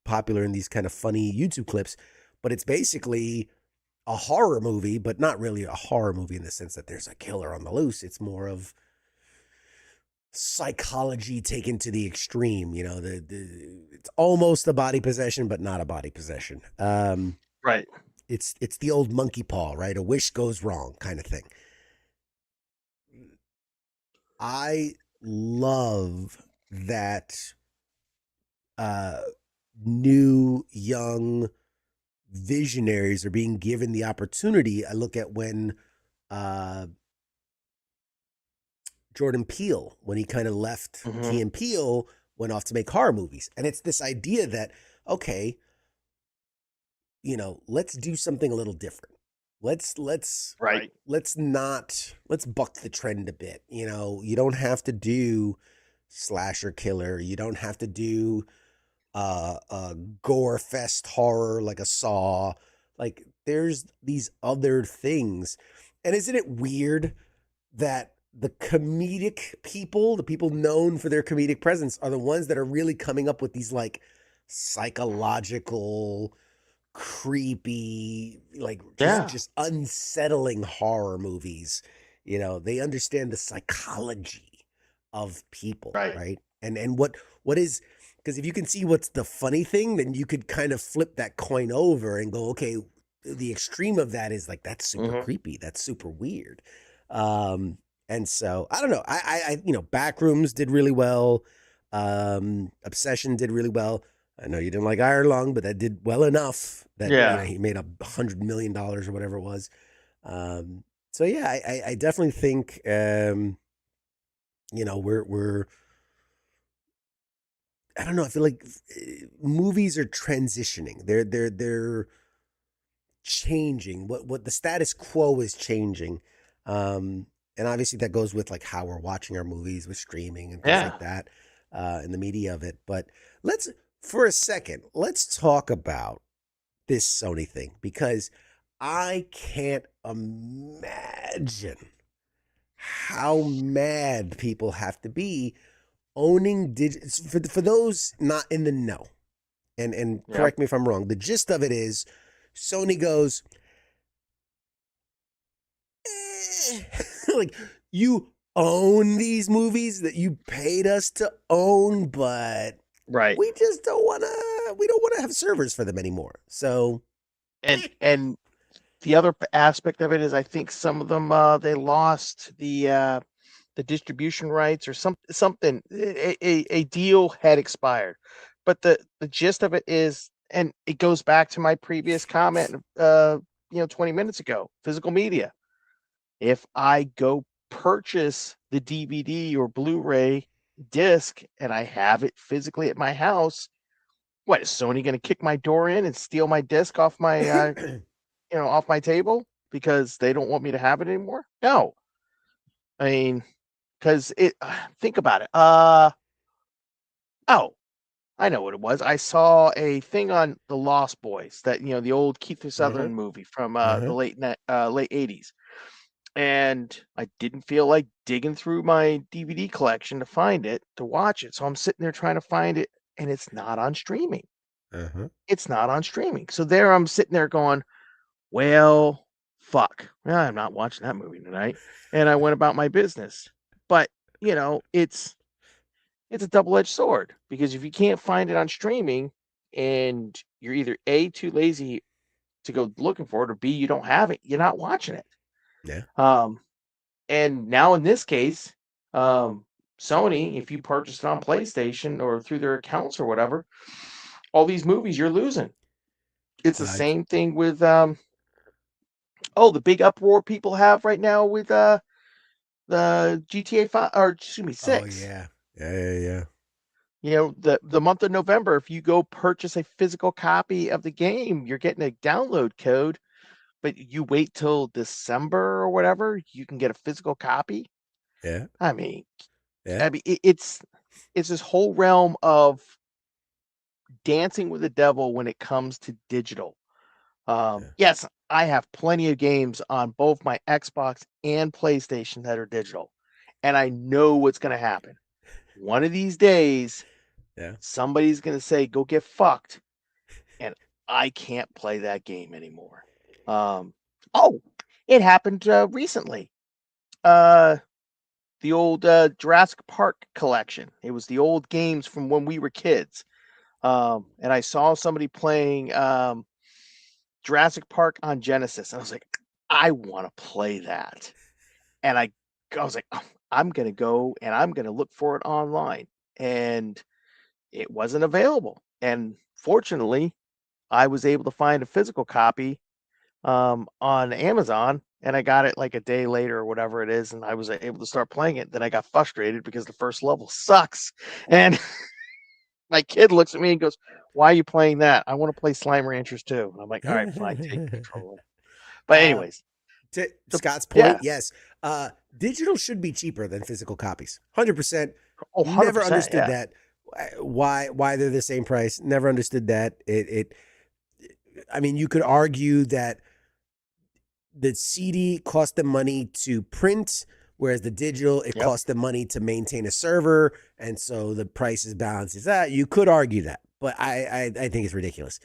popular in these kind of funny YouTube clips, but it's basically a horror movie, but not really a horror movie in the sense that there's a killer on the loose. It's more of psychology taken to the extreme. It's almost a body possession, but not a body possession. Right. It's the old monkey paw, right? A wish goes wrong kind of thing. I love that new young visionaries are being given the opportunity. I look at when Jordan Peele, when he kind of left Key and Peele, went off to make horror movies. And it's this idea that, okay, let's do something a little different. Let's Right. let's buck the trend a bit. You don't have to do slasher killer. You don't have to do a gore fest horror like a Saw. Like there's these other things. And isn't it weird that the comedic people, the people known for their comedic presence, are the ones that are really coming up with these like psychological, creepy, like just unsettling horror movies. They understand the psychology of people, Right. right? And what is, because if you can see what's the funny thing, then you could kind of flip that coin over and go, okay, the extreme of that is like that's super creepy, that's super weird. And so I don't know. I Backrooms did really well. Obsession did really well. I know you didn't like Iron Lung, but that did well enough that he made $100 million or whatever it was. So yeah, I definitely think we're I don't know. I feel like movies are transitioning. They're changing. What the status quo is changing. And obviously that goes with like how we're watching our movies with streaming and things like that, and the media of it. But for a second, let's talk about this Sony thing, because I can't imagine how mad people have to be owning for those not in the know. And correct me if I'm wrong. The gist of it is Sony goes, like, you own these movies that you paid us to own, but we just don't want to have servers for them anymore. So and the other aspect of it is I think some of them they lost the distribution rights or something. A deal had expired, but the gist of it is, and it goes back to my previous comment 20 minutes ago, physical media. If I go purchase the DVD or Blu-ray disc and I have it physically at my house, what is Sony going to kick my door in and steal my disc off my off my table because they don't want me to have it anymore? No. I mean, because think about it. Oh, I know what it was. I saw a thing on The Lost Boys, that the old Keith Sutherland movie from the late 80s. And I didn't feel like digging through my DVD collection to find it, to watch it. So I'm sitting there trying to find it, and it's not on streaming. It's not on streaming. So there I'm sitting there going, well, fuck. Well, I'm not watching that movie tonight. And I went about my business. But, it's a double-edged sword, because if you can't find it on streaming and you're either A, too lazy to go looking for it, or B, you don't have it, you're not watching it. Yeah. And now in this case, Sony, if you purchased it on PlayStation or through their accounts or whatever, all these movies you're losing. It's the same thing with the big uproar people have right now with the GTA 5, or excuse me, 6. Oh yeah. Yeah. the month of November, if you go purchase a physical copy of the game, you're getting a download code, but you wait till December or whatever, you can get a physical copy. Yeah. I mean, Yeah. it's this whole realm of dancing with the devil when it comes to digital. Yes, I have plenty of games on both my Xbox and PlayStation that are digital, and I know what's going to happen. One of these days, somebody's going to say, "Go get fucked," and I can't play that game anymore. It happened recently. The old Jurassic Park collection. It was the old games from when we were kids. And I saw somebody playing Jurassic Park on Genesis, and I was like, I want to play that. And I was like, oh, I'm gonna go and I'm gonna look for it online, and it wasn't available. And fortunately, I was able to find a physical copy on Amazon, and I got it like a day later or whatever it is, and I was able to start playing it. Then I got frustrated because the first level sucks, and my kid looks at me and goes, "Why are you playing that? I want to play Slime Ranchers too." And I'm like, "All right, fine, take the controller." But anyways, to Scott's point, yeah. yes, digital should be cheaper than physical copies. 100%. Oh, 100%, Never understood yeah. that. Why they're the same price? Never understood that. I mean, you could argue that the CD cost them money to print, whereas the digital, it cost them money to maintain a server, and so the price is balanced. Is that you could argue that, but I think it's ridiculous.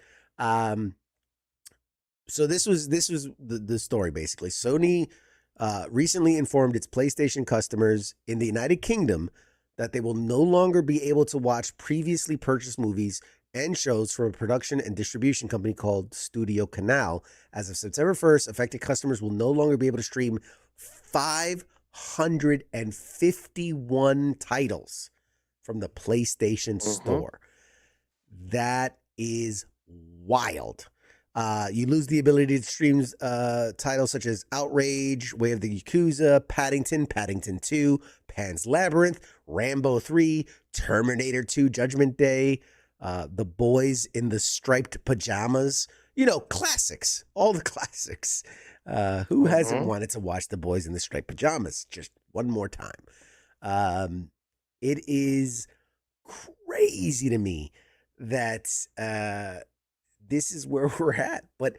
So this was the story basically. Sony recently informed its PlayStation customers in the United Kingdom that they will no longer be able to watch previously purchased movies and shows from a production and distribution company called Studio Canal. As of September 1st, affected customers will no longer be able to stream 551 titles from the PlayStation Store. That is wild. You lose the ability to stream titles such as Outrage, Way of the Yakuza, Paddington 2, Pan's Labyrinth, Rambo 3, Terminator 2, Judgment Day, The Boys in the Striped Pajamas. Classics. All the classics. Who hasn't wanted to watch The Boys in the Striped Pajamas just one more time? It is crazy to me that this is where we're at. But,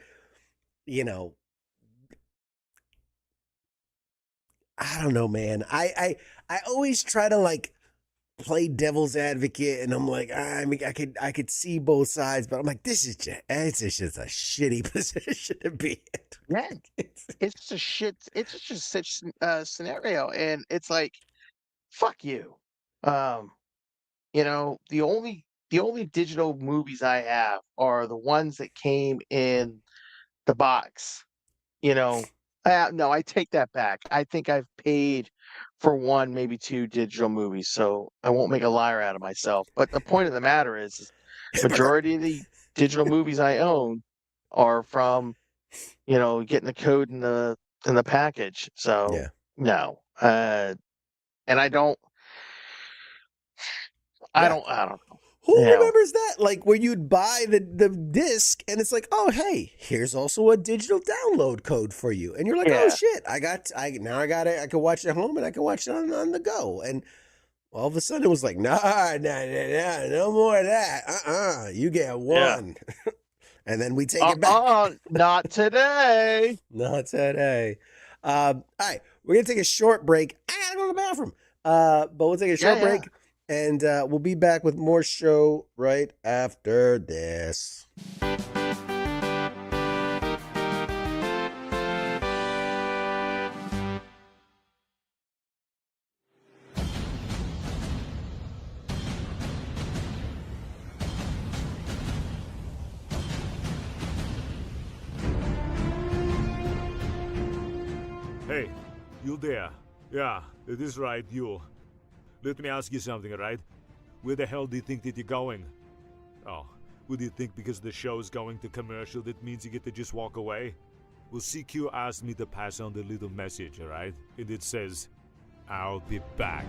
I don't know, man. I always try to play devil's advocate, and I'm like, I mean, I could see both sides, but I'm like, it's just a shitty position to be in. Yeah, it's just a shit. It's just such scenario, and it's like, fuck you. The only digital movies I have are the ones that came in the box. No, I take that back. I think I've paid for one, maybe two digital movies, so I won't make a liar out of myself. But the point of the matter is majority of the digital movies I own are from, getting the code in the package. So no, and I don't know. Who remembers that? Where you'd buy the disc and it's like, oh, hey, here's also a digital download code for you. And you're like, oh shit, I got it. I can watch it at home and I can watch it on the go. And all of a sudden it was like, no more of that. You get one. Yeah. And then we take it back. Not today. Not today. All right, we're going to take a short break. I got to go to the bathroom. But we'll take a short break. And we'll be back with more show right after this. Hey, you there? Yeah, it is right, you. Let me ask you something, alright? Where the hell do you think that you're going? Oh, would you think because the show's going to commercial that means you get to just walk away? Well, CQ asked me to pass on the little message, alright? And it says, I'll be back.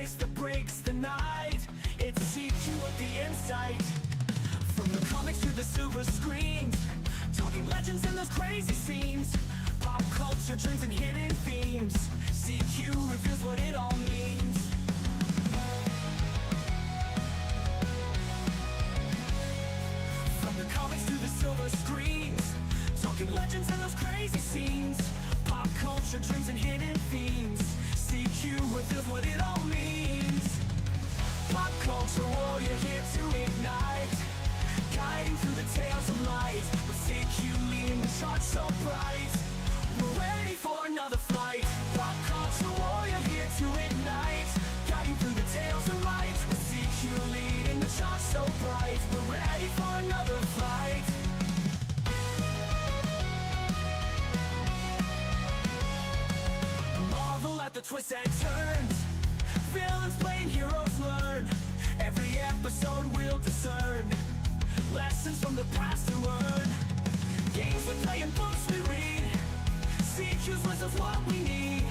voice that breaks the night. It's CQ with the insight. From the comics to the silver screens, talking legends and those crazy scenes. Pop culture trends and hidden themes. CQ reveals what it all means. From the comics to the silver screens, talking legends and those crazy scenes. Pop culture trends and hidden themes. CQ reveals what it all means. Pop culture warrior here to ignite, guiding through the tales of light. With CQ leading the charts so bright, we're ready for another flight. Pop culture warrior here to ignite, guiding through the tales of light. With CQ leading the charts so bright, we're ready for another flight. Marvel at the twists and turns, villains playing heroes learn. Every episode we'll discern lessons from the past to learn. Games we play and books we read, CQ's wisdom's what we need.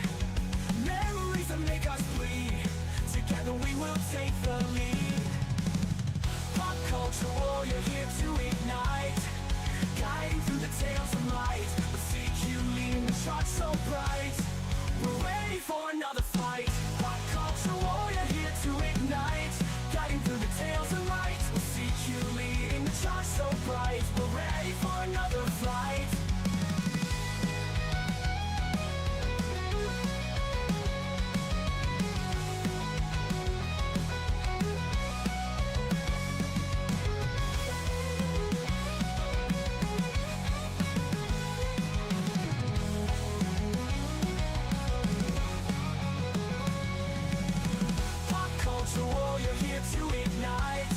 Memories that make us bleed, together we will take the lead. Pop culture warrior here to ignite, guiding through the tales of light. With CQ leading the charts so bright, we're ready for another fight. Pop culture warrior here to ignite, guiding through the tales of light. With CQ leading the charts so bright, we're ready for another flight. Pop culture warrior here to ignite,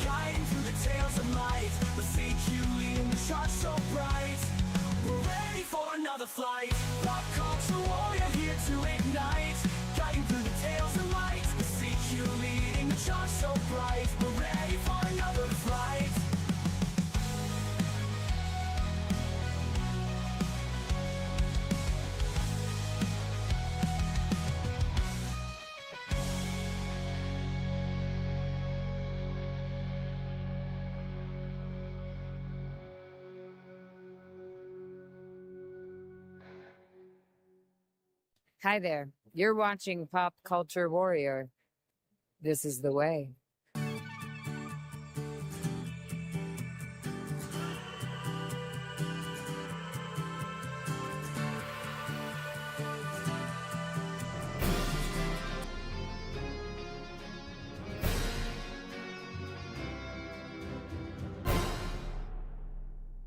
guiding through the tales of light. With CQ leading the charts so bright, we're ready for another flight. Pop culture warrior here to ignite, guiding through the tales of light. With CQ leading the charts so bright, we're ready for another flight. Hi there. You're watching Pop Culture Warrior. This is the way.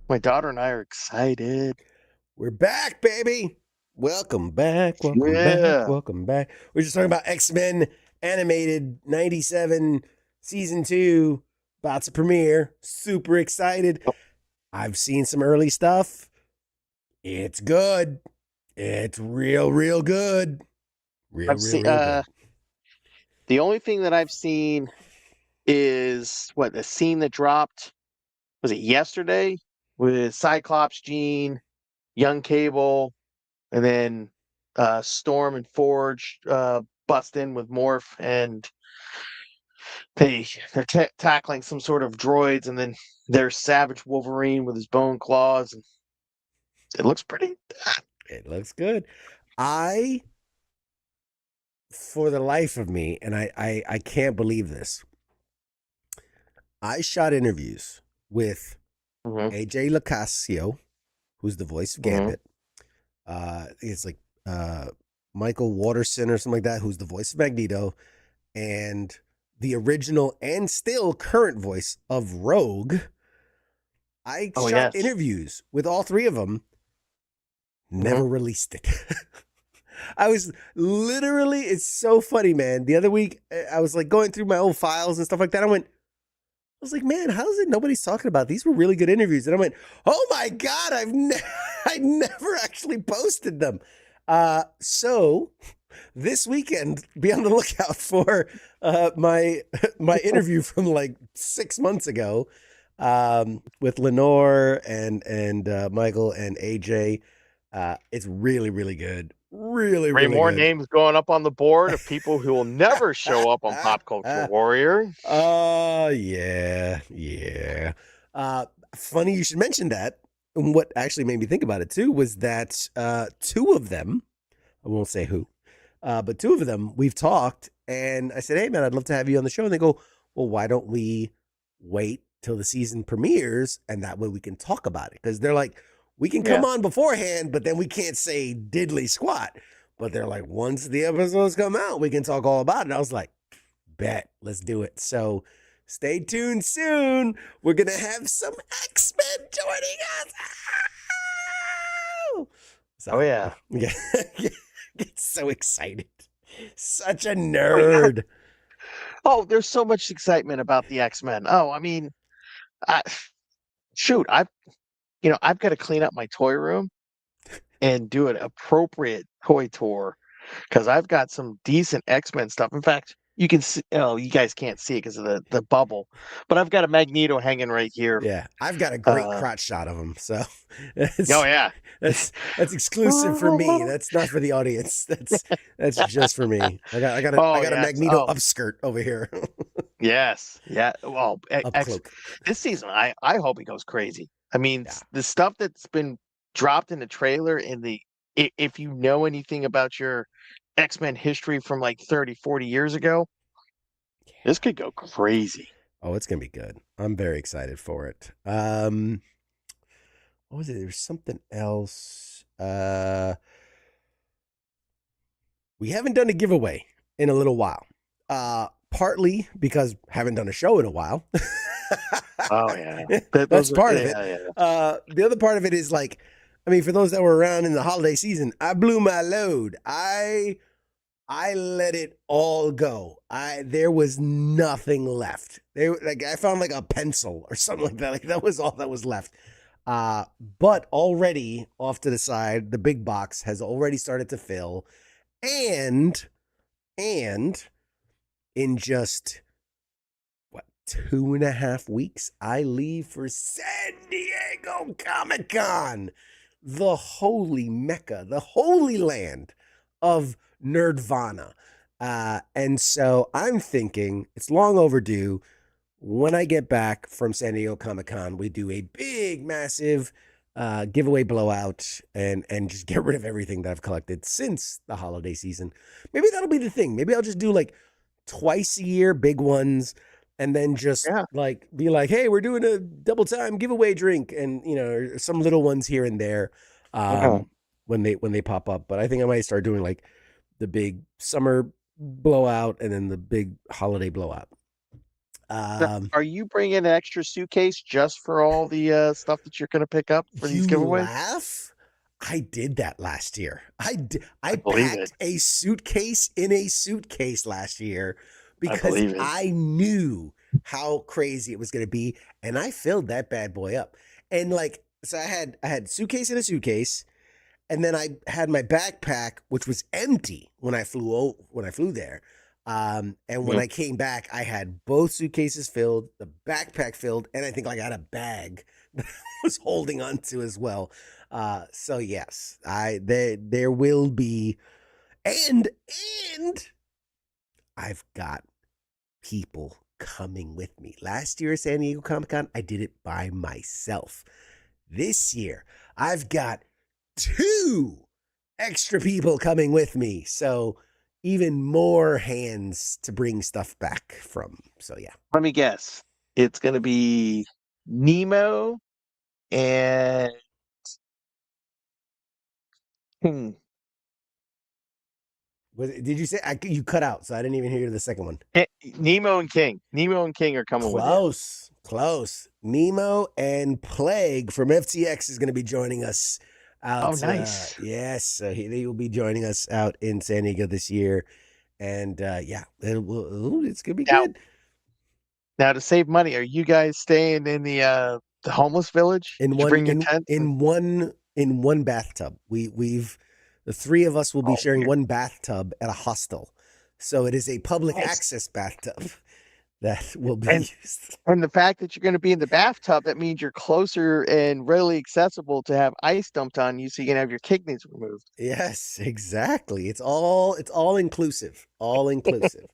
My daughter and I are excited. We're back, baby. Welcome back. Welcome Yeah. back. Welcome back. We're just talking about X-Men animated 97 season 2 about to premiere. Super excited. I've seen some early stuff. It's good. It's real good. Real good. The only thing that I've seen is the scene that dropped, was it yesterday, with Cyclops, Jean, Young Cable, and then Storm and Forge bust in with Morph, and they're tackling some sort of droids, and then there's Savage Wolverine with his bone claws, and it looks pretty. It looks good. For the life of me, and I can't believe this, I shot interviews with AJ Locascio, who's the voice of Gambit. It's like Michael Waterson or something like that, who's the voice of Magneto, and the original and still current voice of Rogue. I shot interviews with all three of them, never released it. I was literally, it's so funny, man. The other week, I was like going through my old files and stuff like that. I was like, man, how is it nobody's talking about? These were really good interviews. And I went, oh my God, I never actually posted them. So this weekend, be on the lookout for my interview from like 6 months ago with Lenore and Michael and AJ. It's really, really good. Really, Three really more good. names going up on the board of people who will never show up on Pop Culture Warrior. Yeah. Funny you should mention that. And what actually made me think about it too was that two of them, I won't say who, but two of them we've talked, and I said, "Hey man, I'd love to have you on the show." And they go, "Well, why don't we wait till the season premieres, and that way we can talk about it?" Because they're like, we can come on beforehand, but then we can't say diddly squat. But they're like, once the episodes come out, we can talk all about it. I was like, bet, let's do it. So stay tuned soon. We're going to have some X-Men joining us. So, Oh, yeah. Get so excited. Such a nerd. Oh, there's so much excitement about the X-Men. Oh, I mean, I've got to clean up my toy room and do an appropriate toy tour because I've got some decent X-Men stuff. In fact, you can see, you guys can't see it because of the bubble, but I've got a Magneto hanging right here. Yeah, I've got a great crotch shot of him. So, yeah, that's exclusive for me. That's not for the audience. That's just for me. I got a Magneto upskirt over here. Yes, yeah. Well, cloak. This season, I hope he goes crazy. I mean, the stuff that's been dropped in the trailer if you know anything about your X-Men history from like 30, 40 years ago, this could go crazy. Oh, it's going to be good. I'm very excited for it. What was it? There's something else. We haven't done a giveaway in a little while. Partly because haven't done a show in a while. Oh, yeah. That's part of it. Yeah. The other part of it is like, I mean, for those that were around in the holiday season, I blew my load. I let it all go. There was nothing left. I found like a pencil or something like that. Like that was all that was left. But already off to the side, the big box has already started to fill, and in just 2.5 weeks, I leave for San Diego Comic-Con, the holy Mecca, the holy land of Nerdvana. And so I'm thinking it's long overdue. When I get back from San Diego Comic-Con, we do a big, massive giveaway blowout and just get rid of everything that I've collected since the holiday season. Maybe that'll be the thing. Maybe I'll just do like twice a year, big ones, and then just be like, hey, we're doing a double time giveaway drink, and some little ones here and there when they pop up. But I think I might start doing like the big summer blowout and then the big holiday blowout. Are you bringing an extra suitcase just for all the stuff that you're going to pick up for these giveaways? Laugh? I did that last year. I packed a suitcase in a suitcase last year because I knew how crazy it was going to be, and I filled that bad boy up. And so I had suitcase in a suitcase, and then I had my backpack, which was empty when I flew there. And when I came back, I had both suitcases filled, the backpack filled, and I think I had a bag that I was holding on to as well. So yes, there will be, and I've got people coming with me. Last year at San Diego Comic-Con, I did it by myself. This year, I've got 2 extra people coming with me. So even more hands to bring stuff back from. So yeah. Let me guess. It's going to be Nemo and Did you say you cut out? So I didn't even hear the second one. Nemo and King. Nemo and King are coming with you. Close. Nemo and Plague from FTX is going to be joining us out. Oh, nice. Yes, so they will be joining us out in San Diego this year, and it's going to be good. Now, to save money, are you guys staying in the homeless village? In one bathtub. We've the 3 of us will be sharing one bathtub at a hostel. So it is a public access bathtub. that will be And used. and the fact that you're going to be in the bathtub, that means you're closer and readily accessible to have ice dumped on you, so you can have your kidneys removed. Yes, exactly. It's all inclusive. All inclusive.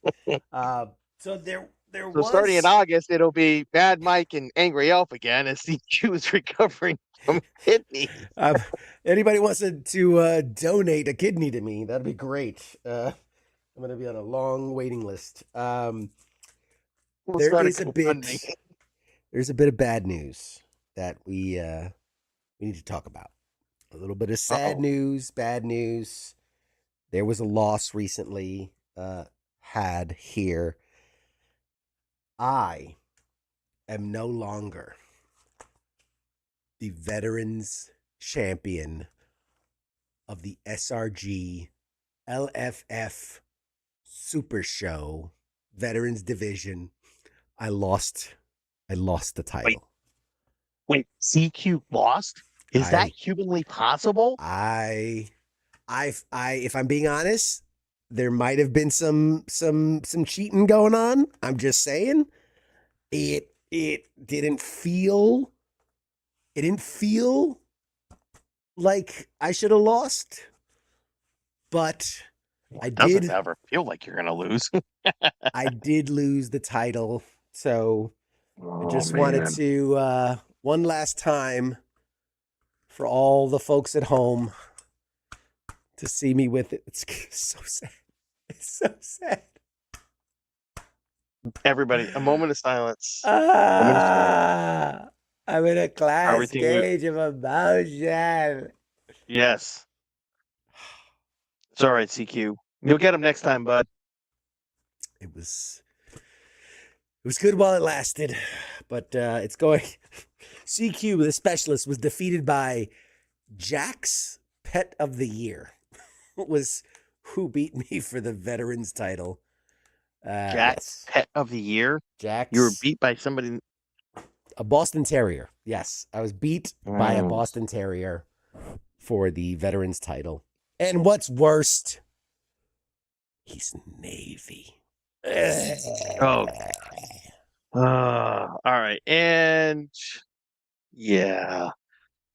So there So starting in was August, it'll be Bad Mike and Angry Elf again as CQ is recovering from kidneys. um, anybody wants to donate a kidney to me, that'd be great. I'm gonna be on a long waiting list. We'll There start a is a GoFundMe. bit there's a bit of bad news that we need to talk about. A little bit of sad Uh-oh. news, bad news. There was a loss recently had here. I am no longer the veterans champion of the SRG LFF Super Show Veterans Division. I lost the title. Wait, CQ lost? Is that humanly possible? I if I'm being honest, there might have been some cheating going on. I'm just saying. It didn't feel like I should have lost. But I Doesn't did ever feel like you're gonna lose. I did lose the title. So I just wanted man. to one last time for all the folks at home to see me with it. It's so sad. It's so sad. Everybody, a moment of silence. I'm in a class Everything we- stage of emotion. Yes. It's all right, CQ. You'll get him next time, bud. It was good while it lasted, but it's going. CQ, the specialist, was defeated by Jack's Pet of the Year. Was who beat me for the veterans title. Jack's yes. Pet of the Year. Jack's. You were beat by somebody. A Boston Terrier. Yes, I was beat by a Boston Terrier for the veterans title. And what's worst, he's Navy. Oh. All right. And yeah,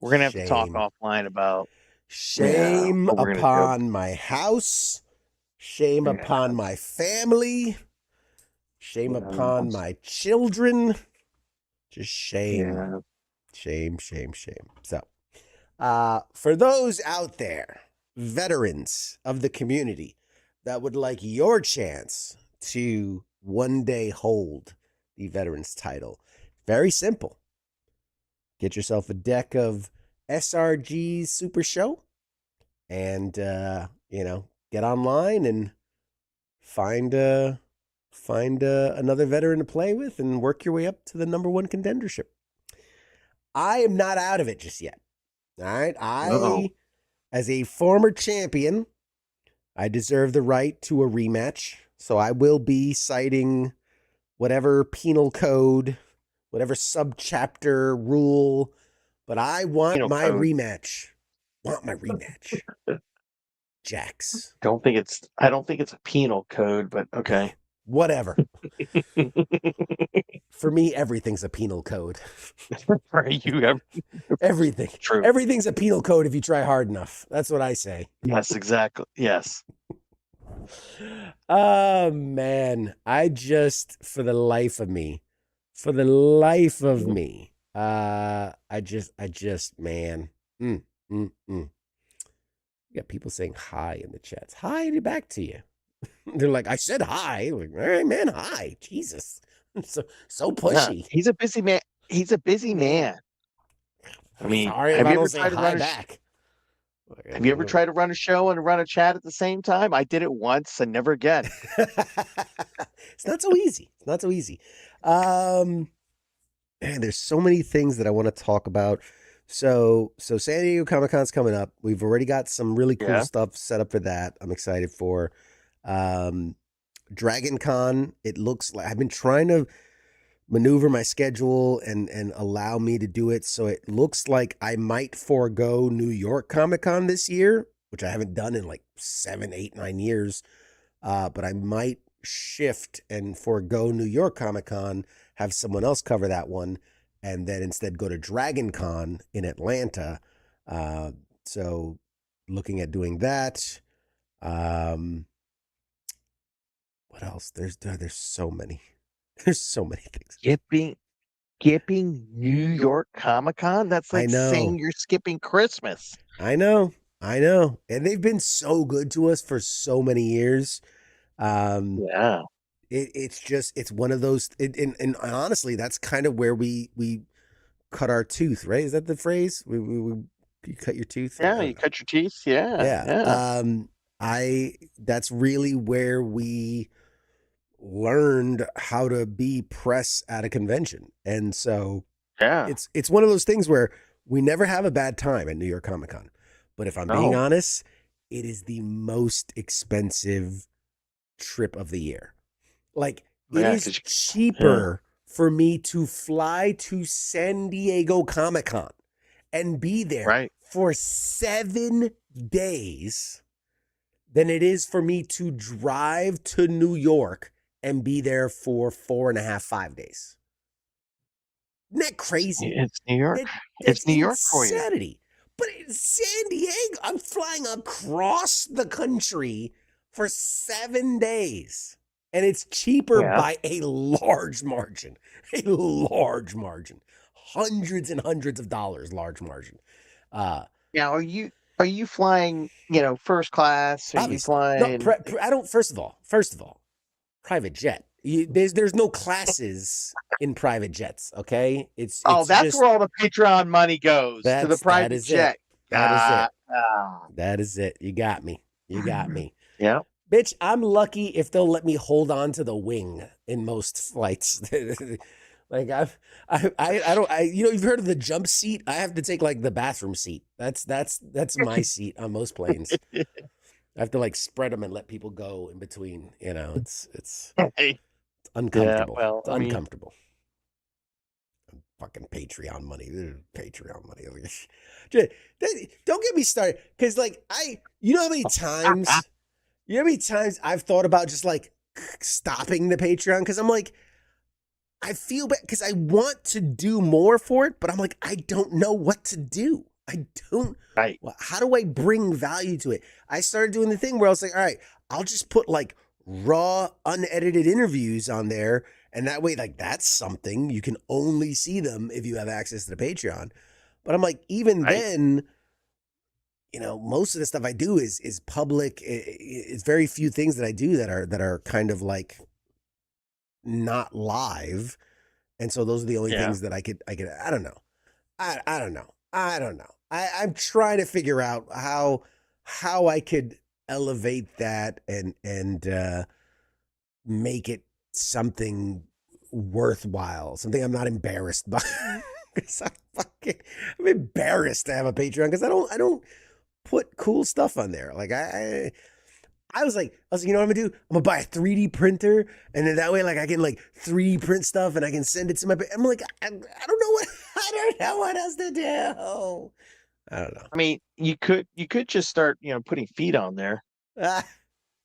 we're going to have to talk Shame. offline about Shame what we're gonna upon my house. Shame Yeah. upon my family. Shame Yeah. upon my children. Just shame. Yeah. Shame. So, for those out there, veterans of the community that would like your chance to one day hold the veterans title, very simple. Get yourself a deck of SRG's Super Show and, get online and find another veteran to play with and work your way up to the number one contendership. I am not out of it just yet. All right. As a former champion, I deserve the right to a rematch. So I will be citing whatever penal code, whatever subchapter rule, but I want Penal my code. rematch. Jax. I don't think it's a penal code, but okay. Whatever. For me, everything's a penal code. Everything. True. Everything's a penal code if you try hard enough. That's what I say. Yes, exactly. Yes. Oh, man. I just, for the life of me, man. You got people saying hi in the chats. Hi back to you. They're like, I said hi. Like, all right, man, hi. Jesus. So pushy. Yeah, he's a busy man. I mean, Sorry if have I you don't ever say tried to hi run a back. Have you ever tried to run a show and run a chat at the same time? I did it once and never again. It's not so easy. Man, there's so many things that I want to talk about. So San Diego Comic-Con's coming up. We've already got some really cool stuff set up for that. I'm excited for. Dragon Con, it looks like I've been trying to maneuver my schedule and allow me to do it. So it looks like I might forego New York Comic-Con this year, which I haven't done in like 7, 8, 9 years. But I might shift and forego New York Comic Con, have someone else cover that one, and then instead go to Dragon Con in Atlanta. So looking at doing that. What else? There's so many. There's so many things. Skipping New York Comic Con? That's I like know. saying you're skipping Christmas. I know. And they've been so good to us for so many years. Yeah. It's one of those, and honestly, that's kind of where we cut our tooth, right? Is that the phrase? You cut your tooth? Yeah, you cut your teeth. Yeah. That's really where we learned how to be press at a convention. And so Yeah. it's one of those things where we never have a bad time at New York Comic Con. But if I'm being honest, it is the most expensive trip of the year. Like, it is cheaper for me to fly to San Diego Comic Con and be there for 7 days than it is for me to drive to New York and be there for 4.5, 5 days. Isn't that crazy? It's New York. That's it's New York for you. insanity. But in San Diego, I'm flying across the country for 7 days. And it's cheaper by a large margin. A large margin. Hundreds and hundreds of dollars, large margin. Now, are you flying, first class? Are you flying? No, I don't. First of all, private jet. There's no classes in private jets. Okay, it's that's just, where all the Patreon money goes, to the private jet. That is it. You got me. Yeah. Bitch, I'm lucky if they'll let me hold on to the wing in most flights. Like you've heard of the jump seat? I have to take like the bathroom seat. That's my seat on most planes. I have to like spread them and let people go in between. It's uncomfortable. Yeah, well, it's uncomfortable. Fucking Patreon money. Don't get me started. Cause like you know how many times I've thought about just like stopping the Patreon? Cause I'm like, I feel bad because I want to do more for it, but I'm like, I don't know what to do. How do I bring value to it? I started doing the thing where I was like, all right, I'll just put like raw, unedited interviews on there. And that way, like, that's something. You can only see them if you have access to the Patreon. But I'm like, even then, most of the stuff I do is public. It's very few things that I do that are kind of like not live. And so those are the only things that I could, I don't know. I don't know. I'm trying to figure out how I could elevate that and make it something worthwhile, something I'm not embarrassed by. Because I'm embarrassed to have a Patreon because I don't put cool stuff on there. Like I was like, you know what I'm gonna do? I'm gonna buy a 3D printer, and then that way, like, I can like 3D print stuff, and I can send it to my. I'm like, I don't know what else to do. I don't know. I mean, you could just start, putting feet on there. I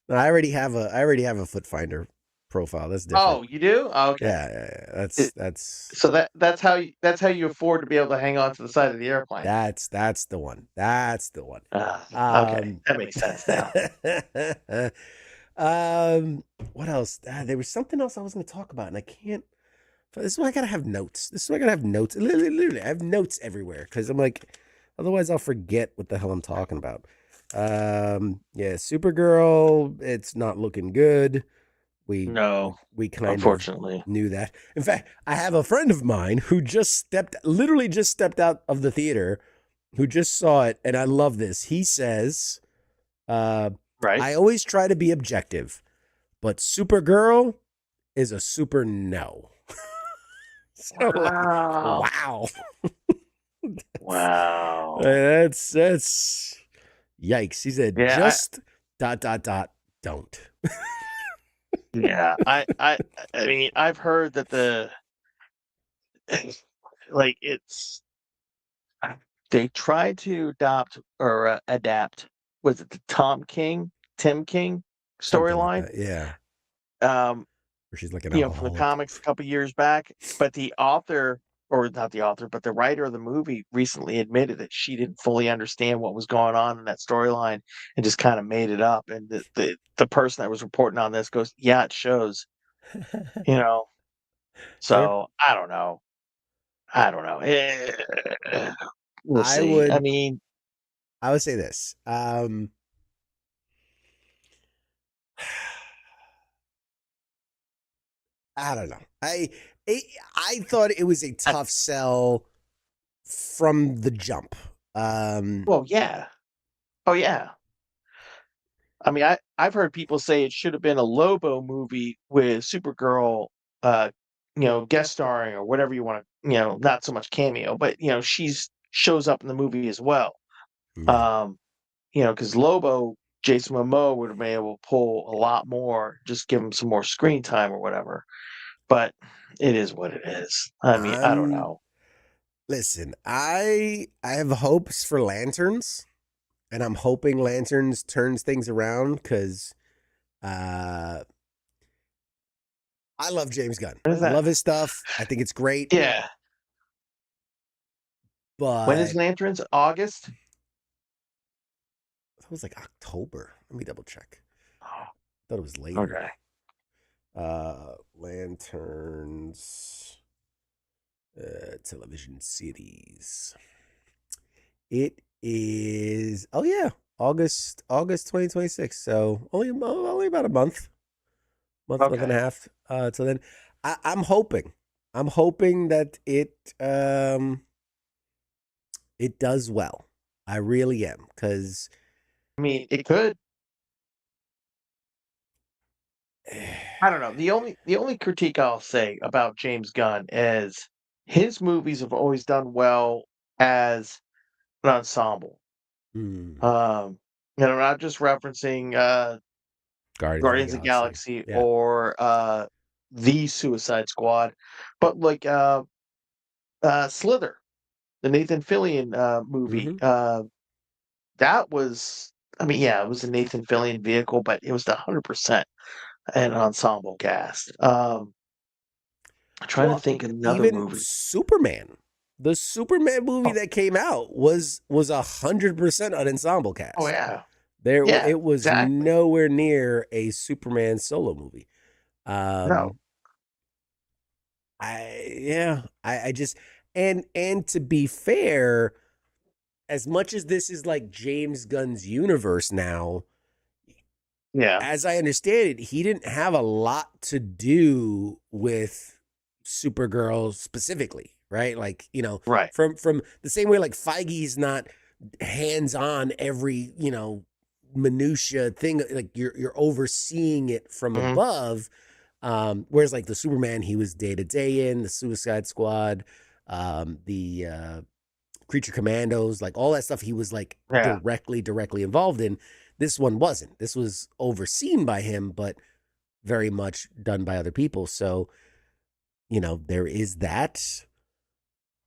already have a Foot Finder profile. That's different. Oh, you do? Oh, okay. Yeah. That's so that's how you afford to be able to hang on to the side of the airplane. That's the one. Okay, that makes sense now. What else? There was something else I was going to talk about, and I can't. This is why I gotta have notes. Literally, I have notes everywhere because I'm like, otherwise I'll forget what the hell I'm talking about. Supergirl, it's not looking good. We kind unfortunately of knew that. In fact, I have a friend of mine who literally just stepped out of the theater, who just saw it, and I love this. He says, I always try to be objective, but Supergirl is a super no. So, wow. Wow. That's yikes. He said, don't. Yeah, I mean, I've heard that they tried to adapt. Was it the Tim King storyline? Or she's like an from the alcoholic. comics a couple years back. But the author, or not the author, but the writer of the movie recently admitted that she didn't fully understand what was going on in that storyline and just kind of made it up. And the person that was reporting on this goes, "Yeah, it shows." You know, Sure. so I don't know. I don't know. We'll I see. I would mean, say this. I don't know. I thought it was a tough sell from the jump. well, yeah. Oh, yeah. I mean, I've heard people say it should have been a Lobo movie with Supergirl, uh, guest starring or whatever you want to, not so much cameo, but she's shows up in the movie as well. Yeah. Because Lobo, Jason Momoa would have been able to pull a lot more, just give him some more screen time or whatever. But it is what it is. I mean, I don't know. Listen, I have hopes for Lanterns, and I'm hoping Lanterns turns things around because I love James Gunn. When is I that? love his stuff. I think it's great. Yeah. When is But Lanterns? August? it was like October. Let me double check. Oh, Thought it was later. okay. Lanterns television series. It is August 2026. So only about a month and a Okay. half. Till then, I'm hoping that it does well. I really am, because I mean, it could. I don't know. The only critique I'll say about James Gunn is his movies have always done well as an ensemble. hmm, I'm not just referencing Guardians Guardians of of the the Galaxy. Galaxy Yeah. or the Suicide Squad, but like Slither, the Nathan Fillion movie. Mm-hmm. That was, I mean, yeah, it was a Nathan Fillion vehicle, but it was 100% an ensemble cast. I'm trying to Well, think another even movie. Superman, the Superman movie Oh, that came out was 100% an ensemble oh cast. yeah, yeah, It was exactly. nowhere near a Superman solo movie. No, I just, and to be fair, as much as this is like James Gunn's universe now, yeah, as I understand it, he didn't have a lot to do with Supergirl specifically, right? Like, right. from the same way like Feige's not hands on every, minutia thing, like you're overseeing it from Hmm. above. Whereas like the Superman, he was day to day in the Suicide Squad, the Creature Commandos, like all that stuff he was like Yeah, directly involved in. This one wasn't. This was overseen by him, but very much done by other people. So, there is that.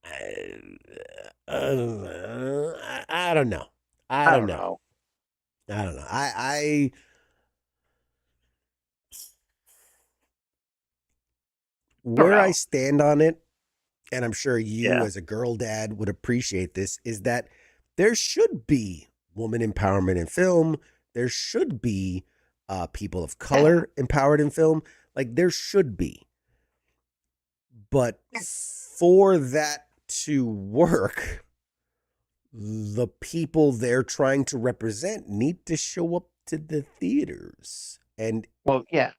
I don't know. I I don't don't know. know. I don't know. I I don't where I know. stand on it, and I'm sure you Yeah, as a girl dad would appreciate this, is that there should be woman empowerment in film. There should be people of yeah. color empowered in film. Like there should be. But for that to work, the people they're trying to represent need to show up to the theaters. And Well, yeah,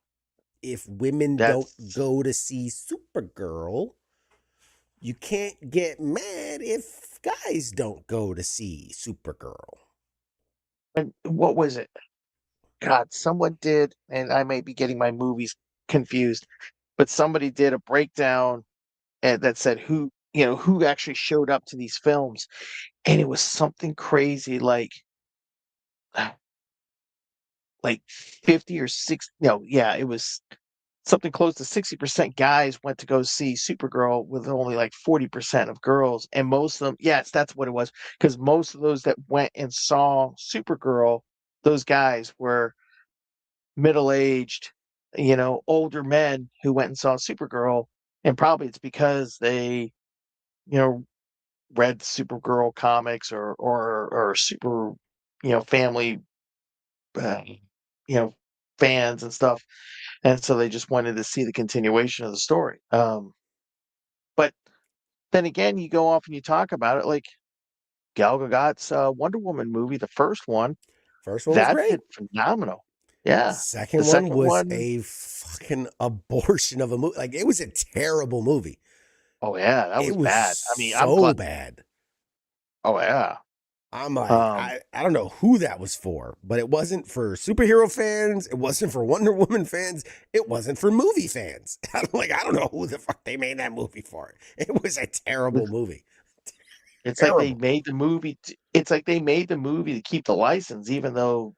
if women don't that's. go to see Supergirl, you can't get mad if guys don't go to see Supergirl. And what was it? God, someone did, and I may be getting my movies confused, but somebody did a breakdown that said who actually showed up to these films, and it was something crazy like 50 or 60. No, yeah, it was something close to 60% guys went to go see Supergirl with only like 40% of girls, and most of them, yes, that's what it was, because most of those that went and saw Supergirl, those guys were middle-aged, older men who went and saw Supergirl, and probably it's because they, read Supergirl comics or super, family, uh, you know, fans and stuff, and so they just wanted to see the continuation of the story. But then again, you go off and you talk about it, like Gal Gadot's Wonder Woman movie, the first one, First one was that great. did phenomenal. Yeah, the Second one second was one, a fucking abortion of a movie. Like, it was a terrible movie. oh yeah, that It was was bad. I mean, I'm so glad. bad. Oh yeah, I'm like, um, I don't know who that was for, but it wasn't for superhero fans. It wasn't for Wonder Woman fans. It wasn't for movie fans. I'm like, I don't know who the fuck they made that movie for. It was a terrible movie. it's like they Terrible. made the movie. It's like they made the movie to keep the license, even though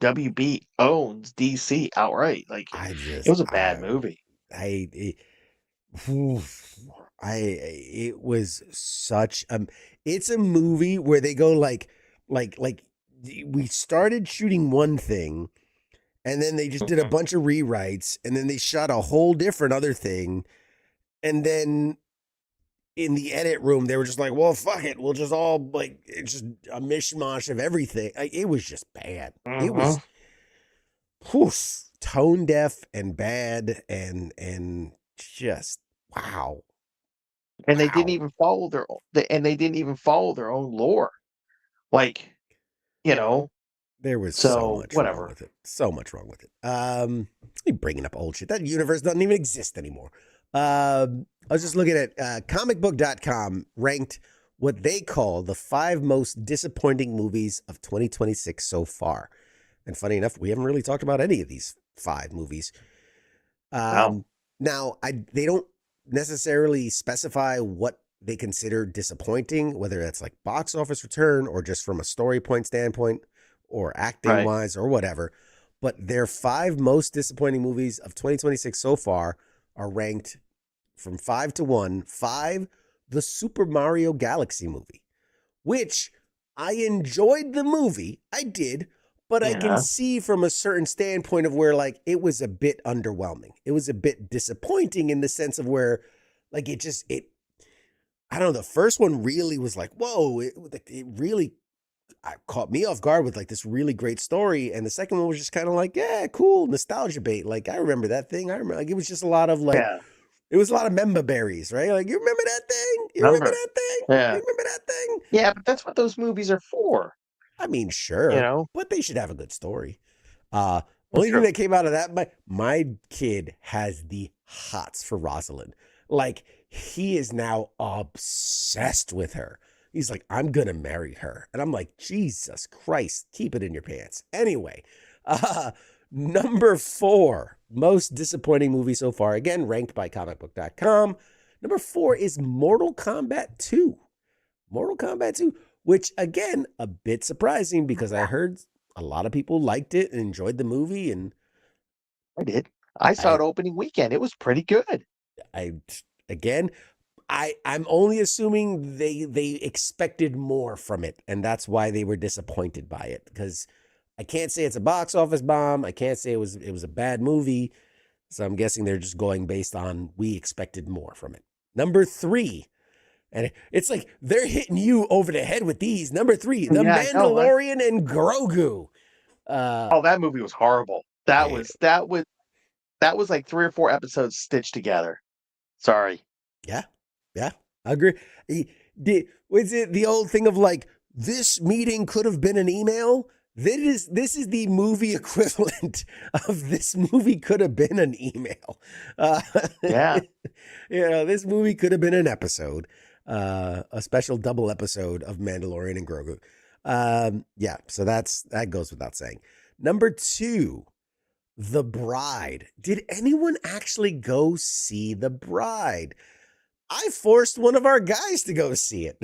WB owns DC outright. Like I it just, was a bad movie. it, oof. It was such it's a movie where they go like we started shooting one thing and then they just did a bunch of rewrites and then they shot a whole different other thing, and then in the edit room they were just like, well, fuck it, we'll just all like, it's just a mishmash of everything. Like, it was just bad. It was tone deaf and bad and just wow. And they didn't Wow. even follow their own lore. Like, you know, There was so so much wrong whatever. with it. So much wrong with it. You bringing up old shit. That universe doesn't even exist anymore. I was just looking at comicbook.com ranked what they call the 5 most disappointing movies of 2026 so far. And funny enough, we haven't really talked about any of these 5 movies. No. Now, they don't necessarily specify what they consider disappointing, whether that's like box office return or just from a story point standpoint or acting Right. wise or whatever. But their 5 most disappointing movies of 2026 so far are ranked from 5 to 1. 5, the Super Mario Galaxy movie, which I enjoyed the movie. I did. But I can Yeah. see from a certain standpoint of where, like, it was a bit underwhelming. It was a bit disappointing in the sense of where, like, I don't know, the first one really was like, whoa, it really caught me off guard with, like, this really great story. And the second one was just kind of like, yeah, cool, nostalgia bait. Like, I remember that thing. I remember, like, it was just a lot of, like, Yeah. it was a lot of member berries, right? Like, you remember that thing? You remember Remember. that thing? Yeah. You remember that thing? Yeah, but that's what those movies are for. I mean, You sure, know? but they should have a good story. That's Only thing true. that came out of that, my kid has the hots for Rosalind. Like, he is now obsessed with her. He's like, I'm gonna marry her. And I'm like, Jesus Christ, keep it in your pants. Anyway, number 4, most disappointing movie so far. Again, ranked by comicbook.com. Number 4 is Mortal Kombat 2. Mortal Kombat 2, which, again, a bit surprising because I heard a lot of people liked it and enjoyed the movie, and I did. I saw I it opening weekend. It was pretty good. again, I'm only assuming they expected more from it, and that's why they were disappointed by it, because I can't say it's a box office bomb. I can't say it was a bad movie. So I'm guessing they're just going based on we expected more from it. Number 3, and it's like they're hitting you over the head with these. Number 3, The Yeah, I know, right? Mandalorian and Grogu. Oh, that movie was horrible. That I- was like 3 or 4 episodes stitched together. Sorry. Yeah, I agree. Was it the old thing of like, this meeting could have been an email? This is the movie equivalent of this movie could have been an email. Yeah. This movie could have been an episode, a special double episode of Mandalorian and Grogu. So that goes without saying. Number 2, The Bride. Did anyone actually go see The Bride? I forced one of our guys to go see it.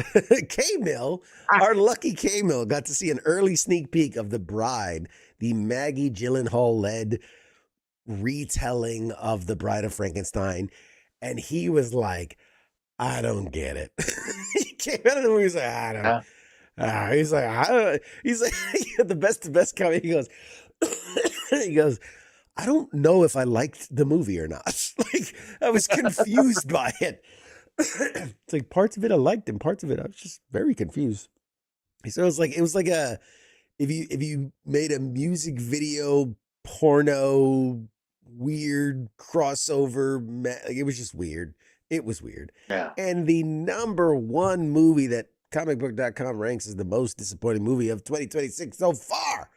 K-Mill, our lucky K-Mill, got to see an early sneak peek of The Bride, the Maggie Gyllenhaal-led retelling of The Bride of Frankenstein. And he was like, I don't get it. He came out of the movie, he's like, I don't. He's like, the best comment. He goes, I don't know if I liked the movie or not. Like, I was confused by it. It's like parts of it I liked and parts of it I was just very confused. So it was like a if you made a music video porno weird crossover, like, it was just weird. It was weird. Yeah. And the number one movie that comicbook.com ranks as the most disappointing movie of 2026 so far,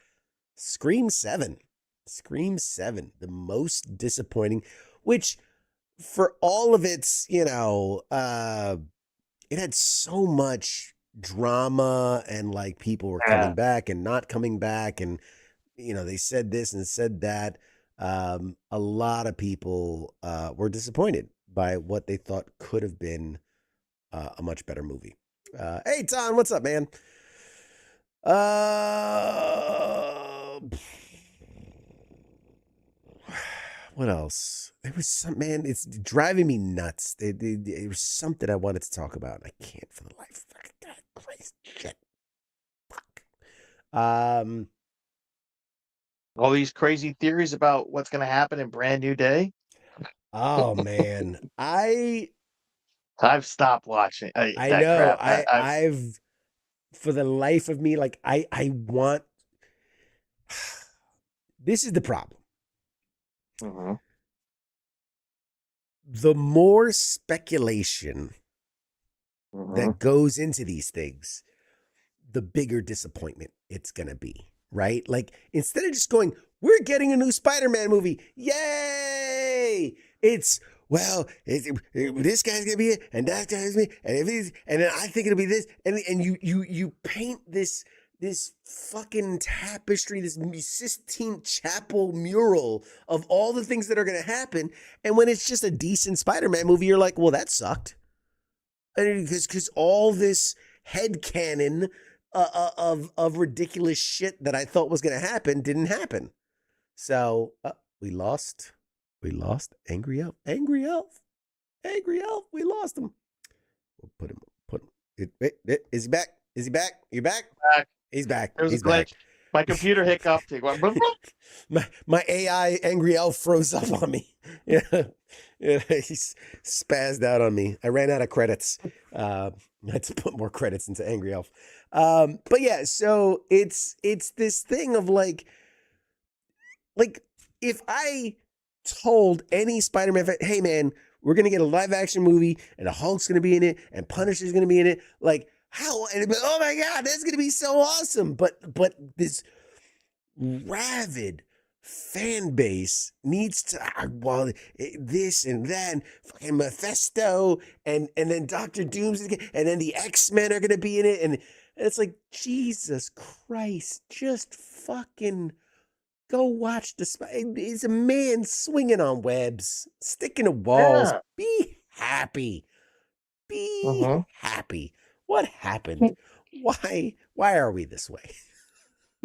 Scream 7. Scream 7, the most disappointing, which for all of its, it had so much drama and like people were coming back and not coming back. And, they said this and said that. A lot of people were disappointed by what they thought could have been a much better movie. Hey, Tom, what's up, man? What else? There was some, man, it's driving me nuts. There was something I wanted to talk about. And I can't for the life. God, Christ, shit. Fuck. All these crazy theories about what's going to happen in Brand New Day. Oh man, I've stopped watching I that know. crap. I've for the life of me, like I want. This is the problem. Mhm. The more speculation Mhm. that goes into these things, the bigger disappointment it's going to be, right? Like, instead of just going, we're getting a new Spider-Man movie, yay! It's, well, this guy's going to be it, and that guy's going to be it, and then I think it'll be this, and you paint this fucking tapestry, this Sistine Chapel mural of all the things that are going to happen, and when it's just a decent Spider-Man movie, you're like, well, that sucked. Because all this headcanon of ridiculous shit that I thought was going to happen didn't happen. So we lost Angry Elf. We lost him. We'll put him. Is he back? You back? Back. He's back. There's He's a glitch. back. My computer hiccuped. It went, My AI Angry Elf froze up on me. Yeah, he's spazzed out on me. I ran out of credits. I had to put more credits into Angry Elf. But yeah, so it's this thing of like if I told any Spider-Man fan, hey man, we're gonna get a live action movie and the Hulk's gonna be in it and Punisher's gonna be in it, like how? And oh my God, that's gonna be so awesome! But this rabid fan base needs to this and that, and fucking Mephisto, and then Dr. Doom's, and then the X-Men are gonna be in it, and it's like, Jesus Christ, just fucking go watch it's a man swinging on webs, sticking to walls. Yeah. Be happy. Happy. What happened? Why are we this way?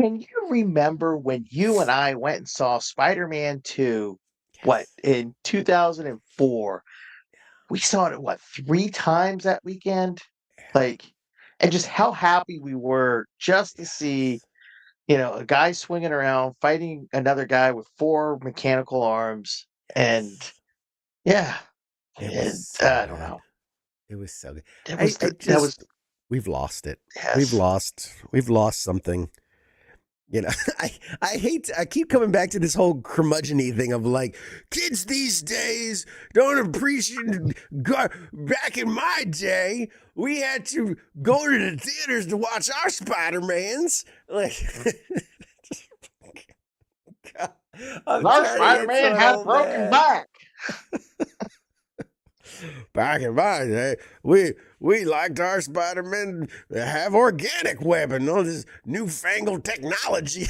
Can you remember when you and I went and saw Spider-Man 2, in 2004? We saw it, 3 times that weekend? Like, and just how happy we were just to see, a guy swinging around, fighting another guy with 4 mechanical arms. And, yeah. I don't know. It was so good. We've lost it. Yes. We've lost something. I keep coming back to this whole curmudgeon-y thing of like, kids these days don't appreciate, back in my day, we had to go to the theaters to watch our Spider-Mans. Like, our Spider-Man had a broken back. Back in my day, we liked our Spider-Man to have organic weapon, all this newfangled technology.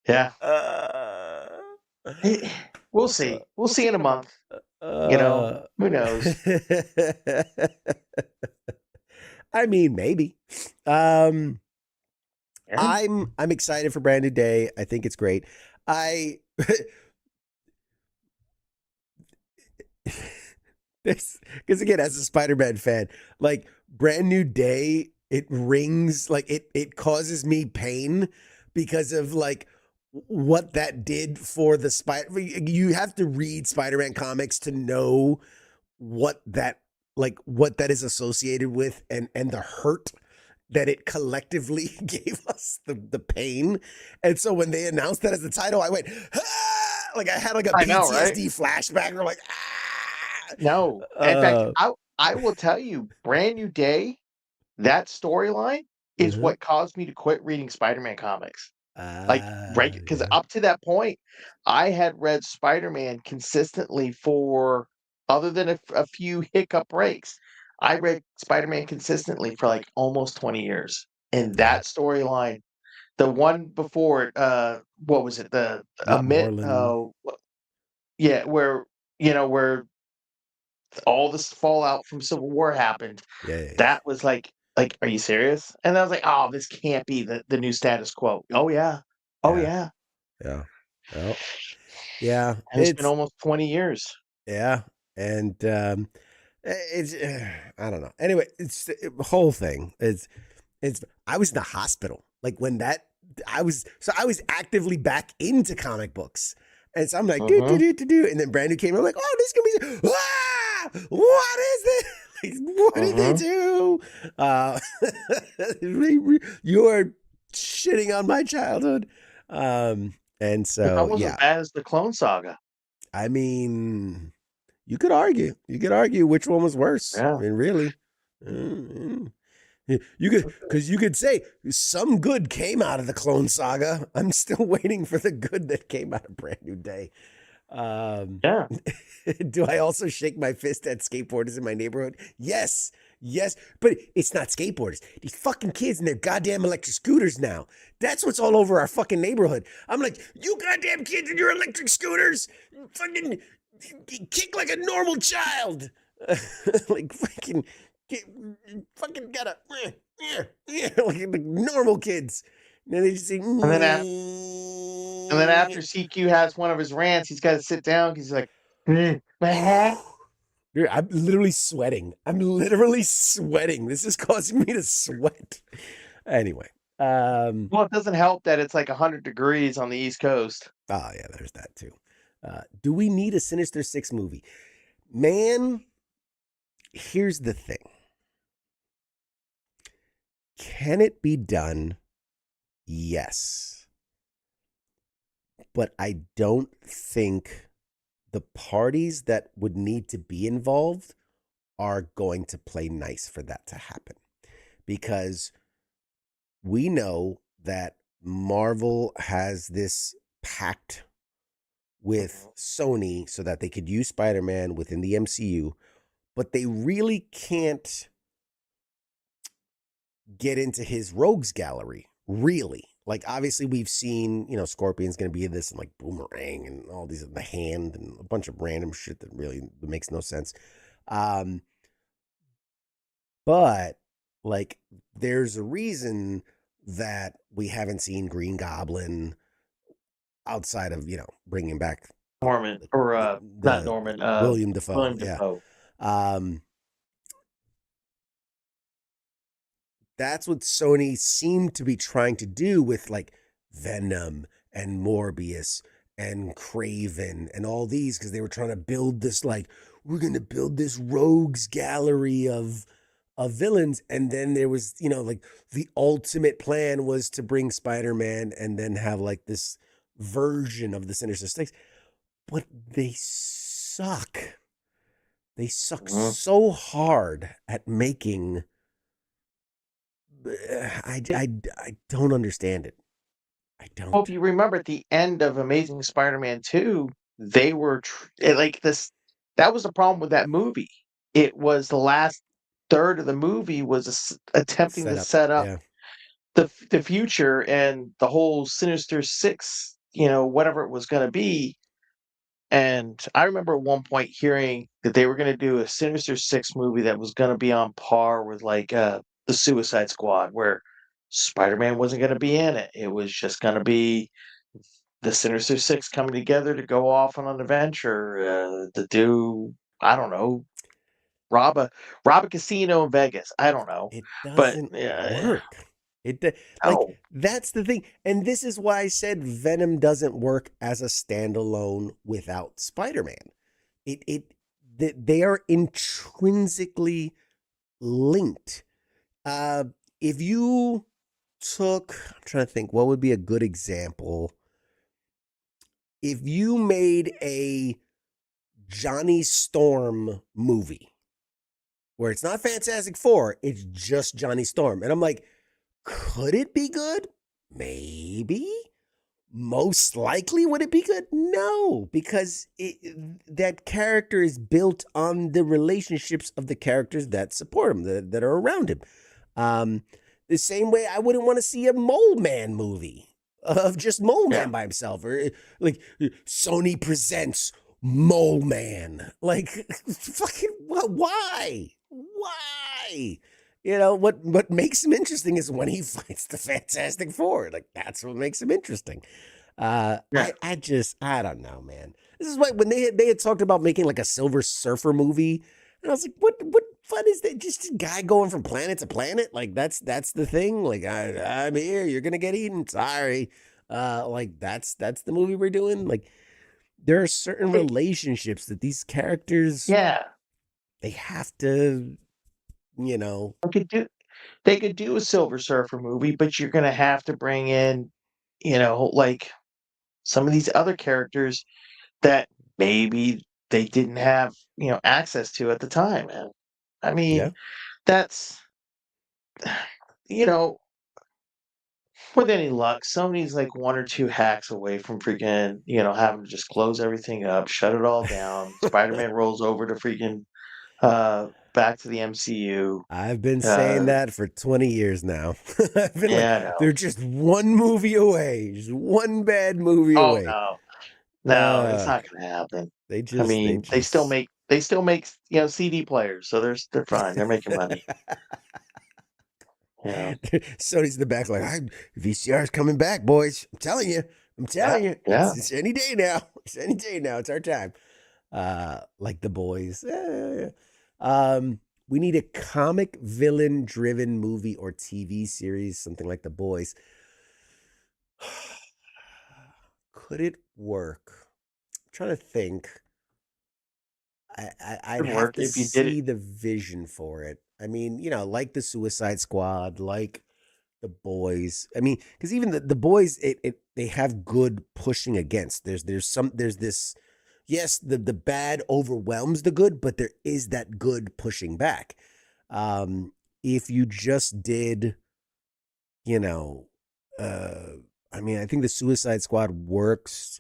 Yeah. We'll see. We'll see in a month. Who knows? I mean, maybe. I'm excited for Brand New Day. I think it's great. Because again, as a Spider-Man fan, like Brand New Day, it rings like it causes me pain because of like what that did for the Spider. You have to read Spider-Man comics to know what that is associated with, and the hurt that it collectively gave us, the pain. And so when they announced that as the title, I went, ah! Like I had like a I know, right? PTSD flashback. Or like, ah. No. In fact, I will tell you, Brand New Day, that storyline is Mhm. what caused me to quit reading Spider-Man comics. Like, right? Because Yeah. up to that point, I had read Spider-Man consistently for, other than a few hiccup breaks, I read Spider-Man consistently for like almost 20 years. And Yeah. that storyline, the one before it, what was it? The Matt Amit, Moreland. yeah, where all this fallout from Civil War happened. Yeah. That was like, are you serious? And I was like, oh, this can't be the new status quo. Oh yeah. Oh Yeah. yeah. Yeah. Well, yeah. And it's been almost 20 years. Yeah. And it's I don't know. Anyway, it's the whole thing. It's I was in the hospital like when I was actively back into comic books. And so I'm like, do, and then Brand New came. I'm like, oh, this can be, what is this? Like, what did they do? You're shitting on my childhood. And so, That wasn't as bad as the Clone Saga. I mean, you could argue which one was worse. Yeah. I mean, really. You could say some good came out of the Clone Saga. I'm still waiting for the good that came out of Brand New Day. Yeah. Do I also shake my fist at skateboarders in my neighborhood? Yes, but it's not skateboarders. These fucking kids and their goddamn electric scooters now. That's what's all over our fucking neighborhood. I'm like, you goddamn kids and your electric scooters, fucking kick like a normal child. Like fucking gotta like normal kids. And then they just say, And then after CQ has one of his rants, he's got to sit down because he's like, Dude, I'm literally sweating. This is causing me to sweat. Anyway. Well, it doesn't help that it's like 100 degrees on the East Coast. Oh, yeah, there's that too. Do we need a Sinister Six movie? Man, here's the thing. Can it be done? Yes. But I don't think the parties that would need to be involved are going to play nice for that to happen. Because we know that Marvel has this pact with Sony so that they could use Spider-Man within the MCU, but they really can't get into his rogues gallery, really. Like, obviously, we've seen, Scorpion's going to be in this, and like Boomerang and all these, the Hand, and a bunch of random shit that really makes no sense. But, like, there's a reason that we haven't seen Green Goblin outside of, bringing back Norman, or not Norman, William Dafoe. William Dafoe. That's what Sony seemed to be trying to do with like Venom and Morbius and Craven and all these, because they were trying to build this, like, we're going to build this rogues gallery of villains. And then there was, like the ultimate plan was to bring Spider-Man and then have like this version of the Sinister Six. But they suck. They suck so hard at making... I don't understand it. I don't. Well, if you remember at the end of Amazing Spider-Man 2, they were like this. That was the problem with that movie. It was the last third of the movie was attempting to set up the future and the whole Sinister Six, whatever it was going to be. And I remember at one point hearing that they were going to do a Sinister Six movie that was going to be on par with like the Suicide Squad, where Spider-Man wasn't going to be in it. It was just going to be the Sinister Six coming together to go off on an adventure to do, I don't know, rob a casino in Vegas. I don't know. It doesn't work. Like, Oh, that's the thing. And this is why I said Venom doesn't work as a standalone without Spider-Man. They are intrinsically linked. If you I'm trying to think, what would be a good example? If you made a Johnny Storm movie where it's not Fantastic Four, it's just Johnny Storm. And I'm like, could it be good? Maybe. Most likely, would it be good? No, because that character is built on the relationships of the characters that support him, that are around him. The same way I wouldn't want to see a Mole Man movie of just Mole Man by himself, or like Sony presents Mole Man. Like, fucking, why? Why? You know, what makes him interesting is when he fights the Fantastic Four. Like, that's what makes him interesting. I don't know, man. This is why when they had talked about making like a Silver Surfer movie, and I was like, what fun is that? Just a guy going from planet to planet? Like, that's the thing. Like, I'm here, you're gonna get eaten. Sorry. Like, that's the movie we're doing. Like, there are certain relationships that these characters, they have to, you know. They could do a Silver Surfer movie, but you're gonna have to bring in, like some of these other characters that maybe they didn't have, access to at the time. And I mean, that's, with any luck, Sony's like one or two hacks away from freaking, having to just close everything up, shut it all down. Spider-Man rolls over to freaking back to the MCU. I've been saying that for 20 years now. I've been I they're just one movie away, just one bad movie away. No, it's not going to happen. They still make CD players, so they're fine. They're making money. Yeah. Sony's in the back like, VCR's coming back, boys. I'm telling you. Yeah. It's any day now. It's any day now. It's our time. Like The Boys. We need a comic villain driven movie or TV series, something like The Boys. Could it work? I'm trying to think. I'd have to see the vision for it. I mean, like the Suicide Squad, like The Boys. I mean, because even the Boys, they have good pushing against. There's this. Yes, the bad overwhelms the good, but there is that good pushing back. If you just did, I think the Suicide Squad works.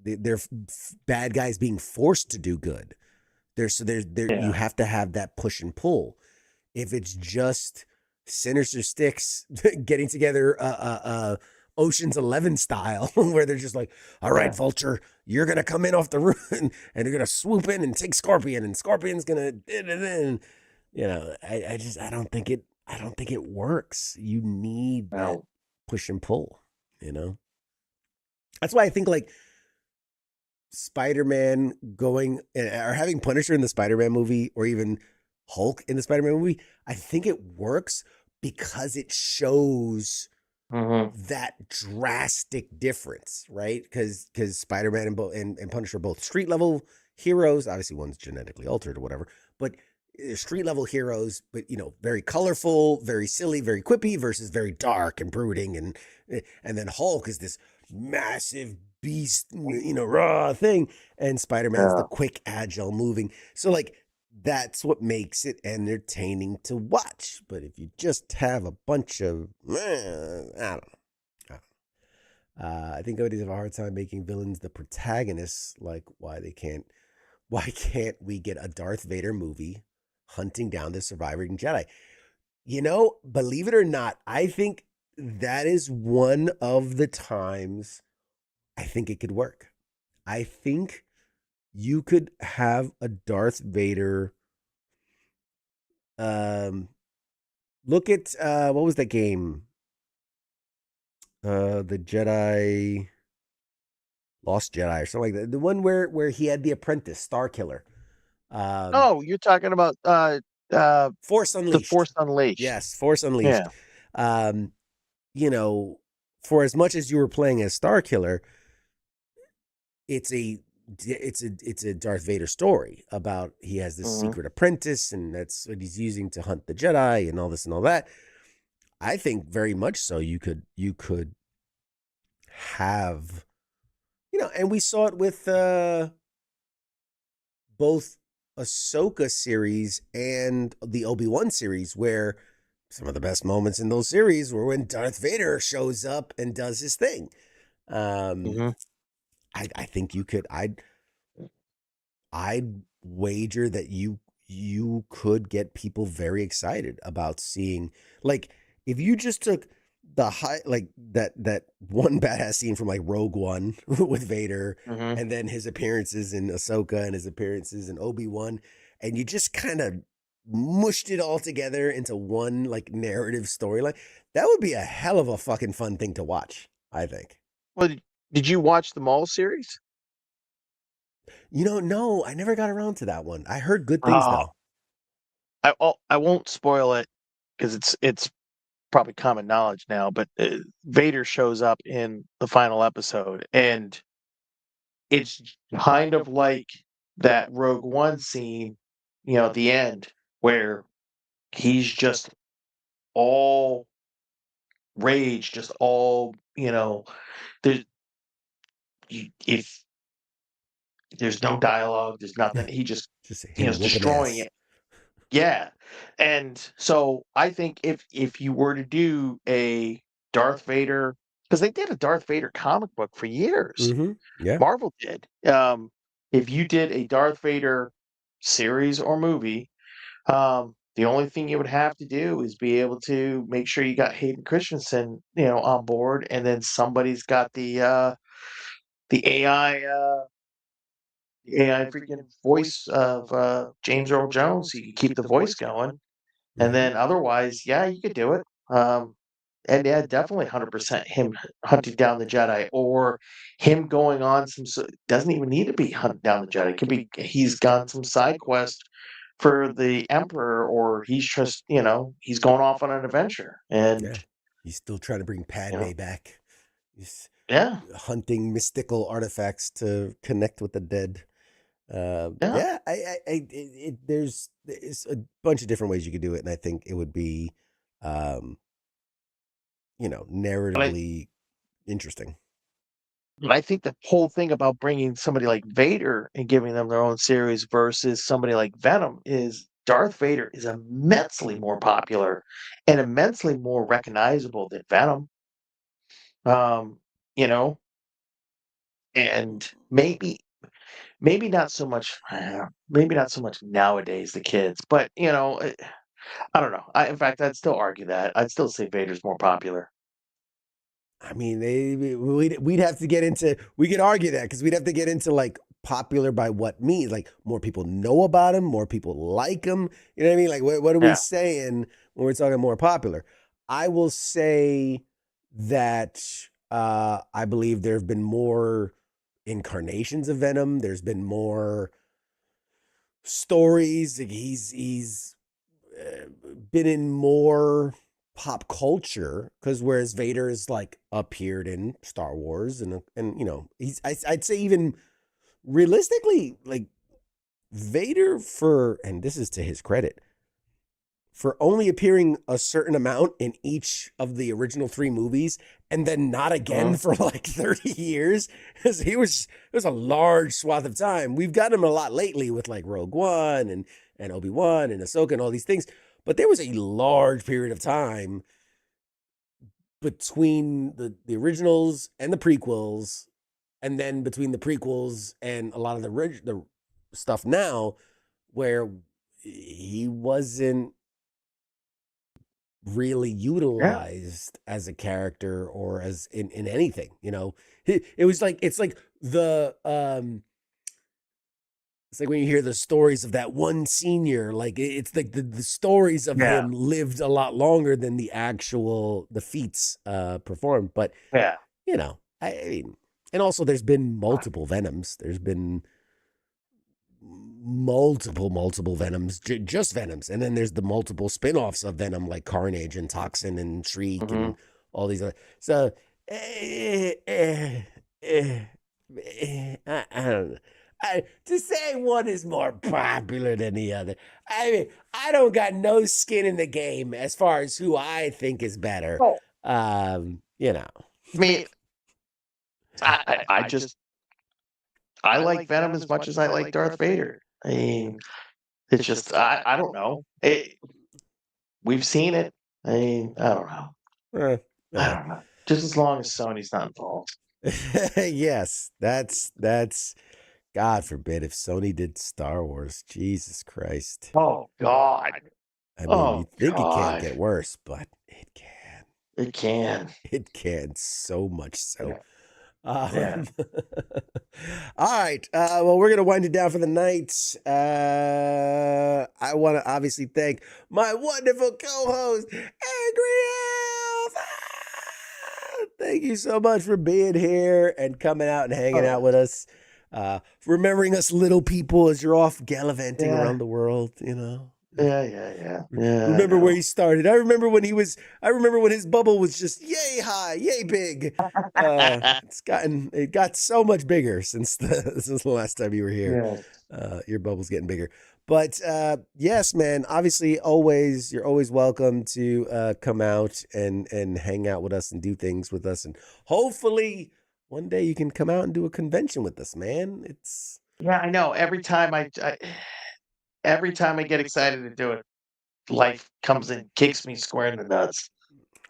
They're bad guys being forced to do good. You have to have that push and pull. If it's just Sinister Six getting together, Ocean's 11 style, where they're just like, all right, Vulture, you're going to come in off the roof and you're going to swoop in and take Scorpion, and Scorpion's going to, I don't think it works. You need that push and pull, That's why I think like Spider-Man going or having Punisher in the Spider-Man movie, or even Hulk in the Spider-Man movie, I think it works because it shows that drastic difference, right? Because Spider-Man and Punisher are both street level heroes. Obviously, one's genetically altered or whatever, but street level heroes. But very colorful, very silly, very quippy, versus very dark and brooding, and then Hulk is this massive beast, raw thing, and Spider-Man's the quick, agile, moving. So like that's what makes it entertaining to watch. But if you just have a bunch of, I don't know. I think everybody's have a hard time making villains the protagonists. Like why can't we get a Darth Vader movie hunting down the surviving Jedi? Believe it or not, I think that is one of the times I think it could work. I think you could have a Darth Vader. Look at what was that game? The Jedi, Lost Jedi, or something like that. The one where he had the apprentice, Star Killer. You're talking about Force The Unleashed. Force Unleashed. Yes, Force Unleashed. You know, for as much as you were playing as Starkiller, it's a Darth Vader story about he has this secret apprentice, and that's what he's using to hunt the Jedi and all this and all that. I think very much so. You could have, and we saw it with both Ahsoka series and the Obi-Wan series, where some of the best moments in those series were when Darth Vader shows up and does his thing. I think you could. I'd wager that you could get people very excited about seeing, like, if you just took the that one badass scene from like Rogue One with Vader, and then his appearances in Ahsoka and his appearances in Obi-Wan, and you just kind of mushed it all together into one like narrative storyline, that would be a hell of a fucking fun thing to watch, I think. Well, did you watch the Maul series? No, I never got around to that one. I heard good things though. I won't spoil it because it's probably common knowledge now, but Vader shows up in the final episode, and it's kind of like that Rogue One scene, at the end, where he's just all rage, just all, there's, if there's no dialogue, there's nothing, he just him is whooping destroying ass. it. Yeah. And so I think if you were to do a Darth Vader, because they did a Darth Vader comic book for years. Yeah. Marvel did. If you did a Darth Vader series or movie, the only thing you would have to do is be able to make sure you got Hayden Christensen, on board, and then somebody's got the AI freaking voice of James Earl Jones, so you can keep the voice going. And then otherwise, yeah, you could do it. And yeah, definitely 100% him hunting down the Jedi, or him going on doesn't even need to be hunting down the Jedi. It could be he's gone some side quest for the Emperor, or he's just, he's going off on an adventure. And he's still trying to bring Padme back. He's hunting mystical artifacts to connect with the dead. There's a bunch of different ways you could do it, and I think it would be, narratively interesting. But I think the whole thing about bringing somebody like Vader and giving them their own series versus somebody like Venom is Darth Vader is immensely more popular and immensely more recognizable than Venom. And maybe not so much, nowadays, the kids, but I don't know. In fact, I'd still argue that. I'd still say Vader's more popular. I mean, we'd have to get into, we could argue that because we'd have to get into like popular by what means, like more people know about him, more people like him. You know what I mean? Like, what are we saying when we're talking more popular? I will say that I believe there have been more incarnations of Venom. There's been more stories. Like he's been in more pop culture, because whereas Vader is like appeared in Star Wars and I'd say even realistically, like Vader, and this is to his credit, for only appearing a certain amount in each of the original 3 movies and then not again for like 30 years, because it was a large swath of time. We've got him a lot lately with like Rogue One and Obi-Wan and Ahsoka and all these things. But there was a large period of time between the originals and the prequels, and then between the prequels and a lot of the stuff now, where he wasn't really utilized as a character or as in anything. It was like, it's like it's like when you hear the stories of that one senior, like it's like the stories of him lived a lot longer than the feats performed. But I mean, and also there's been multiple Venoms. There's been multiple Venoms, just Venoms. And then there's the multiple spin-offs of Venom, like Carnage and Toxin and Shriek and all these other. So, I don't know. To say one is more popular than the other, I mean, I don't got no skin in the game as far as who I think is better. You know. I mean, I like Venom as much as I like Darth Vader. I mean, it's just I don't know. We've seen it. I mean, I don't know. I don't know. Just as long as Sony's not involved. Yes, that's God forbid if Sony did Star Wars. Jesus Christ. Oh God. I mean, you think it can't get worse, but it can. It can. It can, so much so. Yeah. All right. Well, we're going to wind it down for the night. I want to obviously thank my wonderful co-host, Angry Elf. Thank you so much for being here and coming out and hanging out with us. Remembering us little people as you're off gallivanting around the world, you know. Yeah. Remember where he started. I remember when his bubble was just yay high, yay big. It got so much bigger since the last time you were here. Your bubble's getting bigger. But yes, man, obviously you're always welcome to come out and hang out with us and do things with us, and hopefully one day you can come out and do a convention with us, man. I know. Every time I get excited to do it, life comes and kicks me square in the nuts.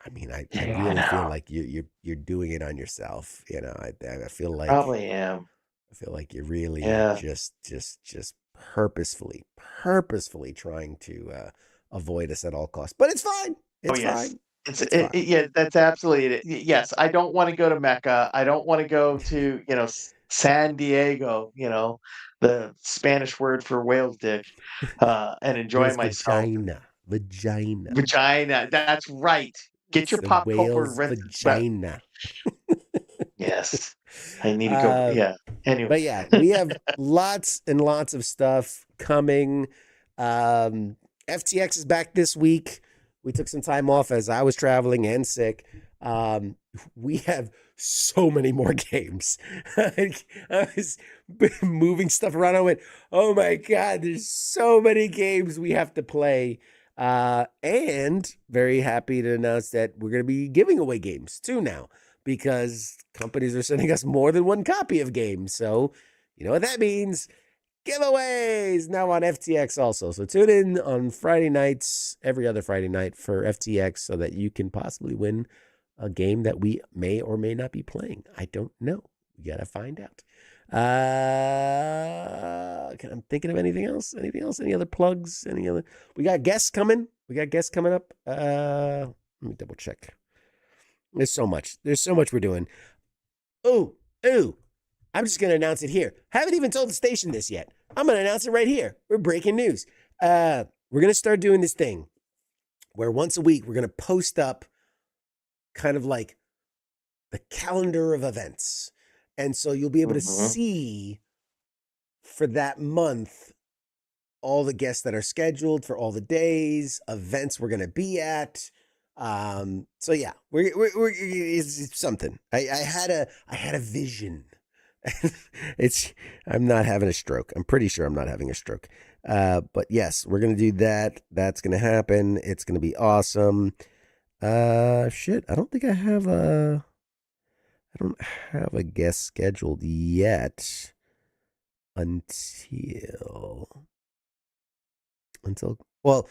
I mean, I really feel like you're doing it on yourself. You know, I feel like probably am. I feel like you're really just purposefully trying to avoid us at all costs. But it's fine. It's fine. Yeah, that's absolutely it. Yes, I don't want to go to Mecca. I don't want to go to, San Diego, the Spanish word for whale's dick, and enjoy myself. Vagina. That's right. Get your pop culture vagina. Yes. I need to go. Yeah. Anyway. But yeah, we have lots and lots of stuff coming. FTX is back this week. We took some time off as I was traveling and sick. We have so many more games. I was moving stuff around. I went, oh my God, there's so many games we have to play. And very happy to announce that we're going to be giving away games too now, because companies are sending us more than one copy of games. So you know what that means. Giveaways now on FTX also. So tune in on Friday nights, every other Friday night for FTX, so that you can possibly win a game that we may or may not be playing. I don't know. We got to find out. I'm thinking of anything else? Any other plugs? We got guests coming. Up. Let me double check. There's so much we're doing. Ooh. I'm just going to announce it here. Haven't even told the station this yet. I'm going to announce it right here. We're breaking news. We're going to start doing this thing where once a week we're going to post up kind of like the calendar of events. And so you'll be able to see for that month all the guests that are scheduled for all the days, events we're going to be at. So yeah, it's something. I had a vision. I'm not having a stroke. I'm pretty sure I'm not having a stroke. But yes, we're going to do that. That's going to happen. It's going to be awesome. Shit. I don't have a guest scheduled yet until, well,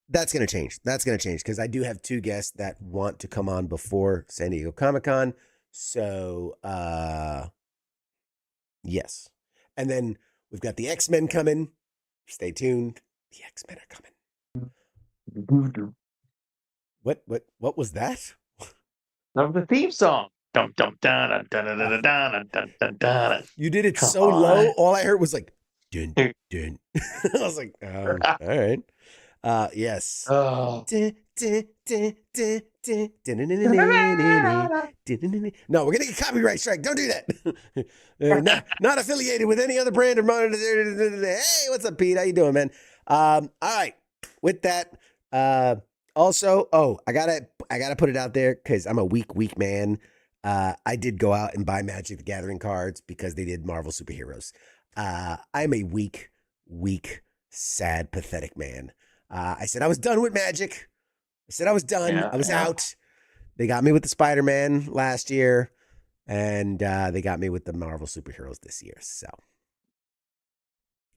that's going to change. Because I do have two guests that want to come on before San Diego Comic-Con. So, yes. And then we've got the X-Men coming. Stay tuned. The X-Men are coming. What was that? That was the theme song. Dum dum dun dun dun dun dun dun dun dun. You did it so low. All I heard was like dun dun. I was like, all right. Yes. Oh. No, we're gonna get copyright strike. Don't do that. Not affiliated with any other brand or monitor. Hey, what's up, Pete? How you doing, man? All right. With that, also, I gotta put it out there because I'm a weak man. I did go out and buy Magic the Gathering cards because they did Marvel superheroes. I'm a weak, sad, pathetic man. I said I was done with Magic. I said I was done. Yeah, I was out. They got me with the Spider-Man last year, and they got me with the Marvel superheroes this year. So,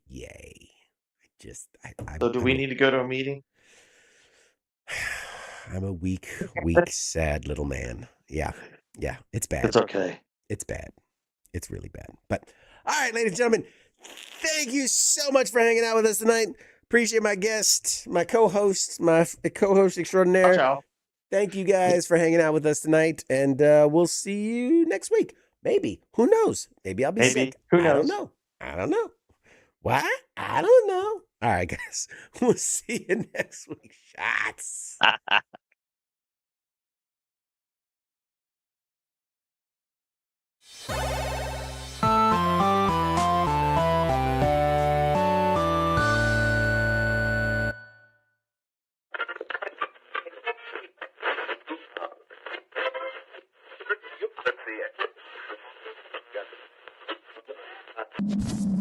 yay! So do we need to go to a meeting? I'm a weak, sad little man. Yeah, it's bad. It's okay. It's bad. It's really bad. But all right, ladies and gentlemen, thank you so much for hanging out with us tonight. Appreciate my guest, my co-host extraordinaire. Ciao. Thank you guys for hanging out with us tonight, and we'll see you next week. Maybe. Who knows? Maybe I'll be sick. Who knows? I don't know. What? I don't know. All right, guys. We'll see you next week. Shots. Let's see it.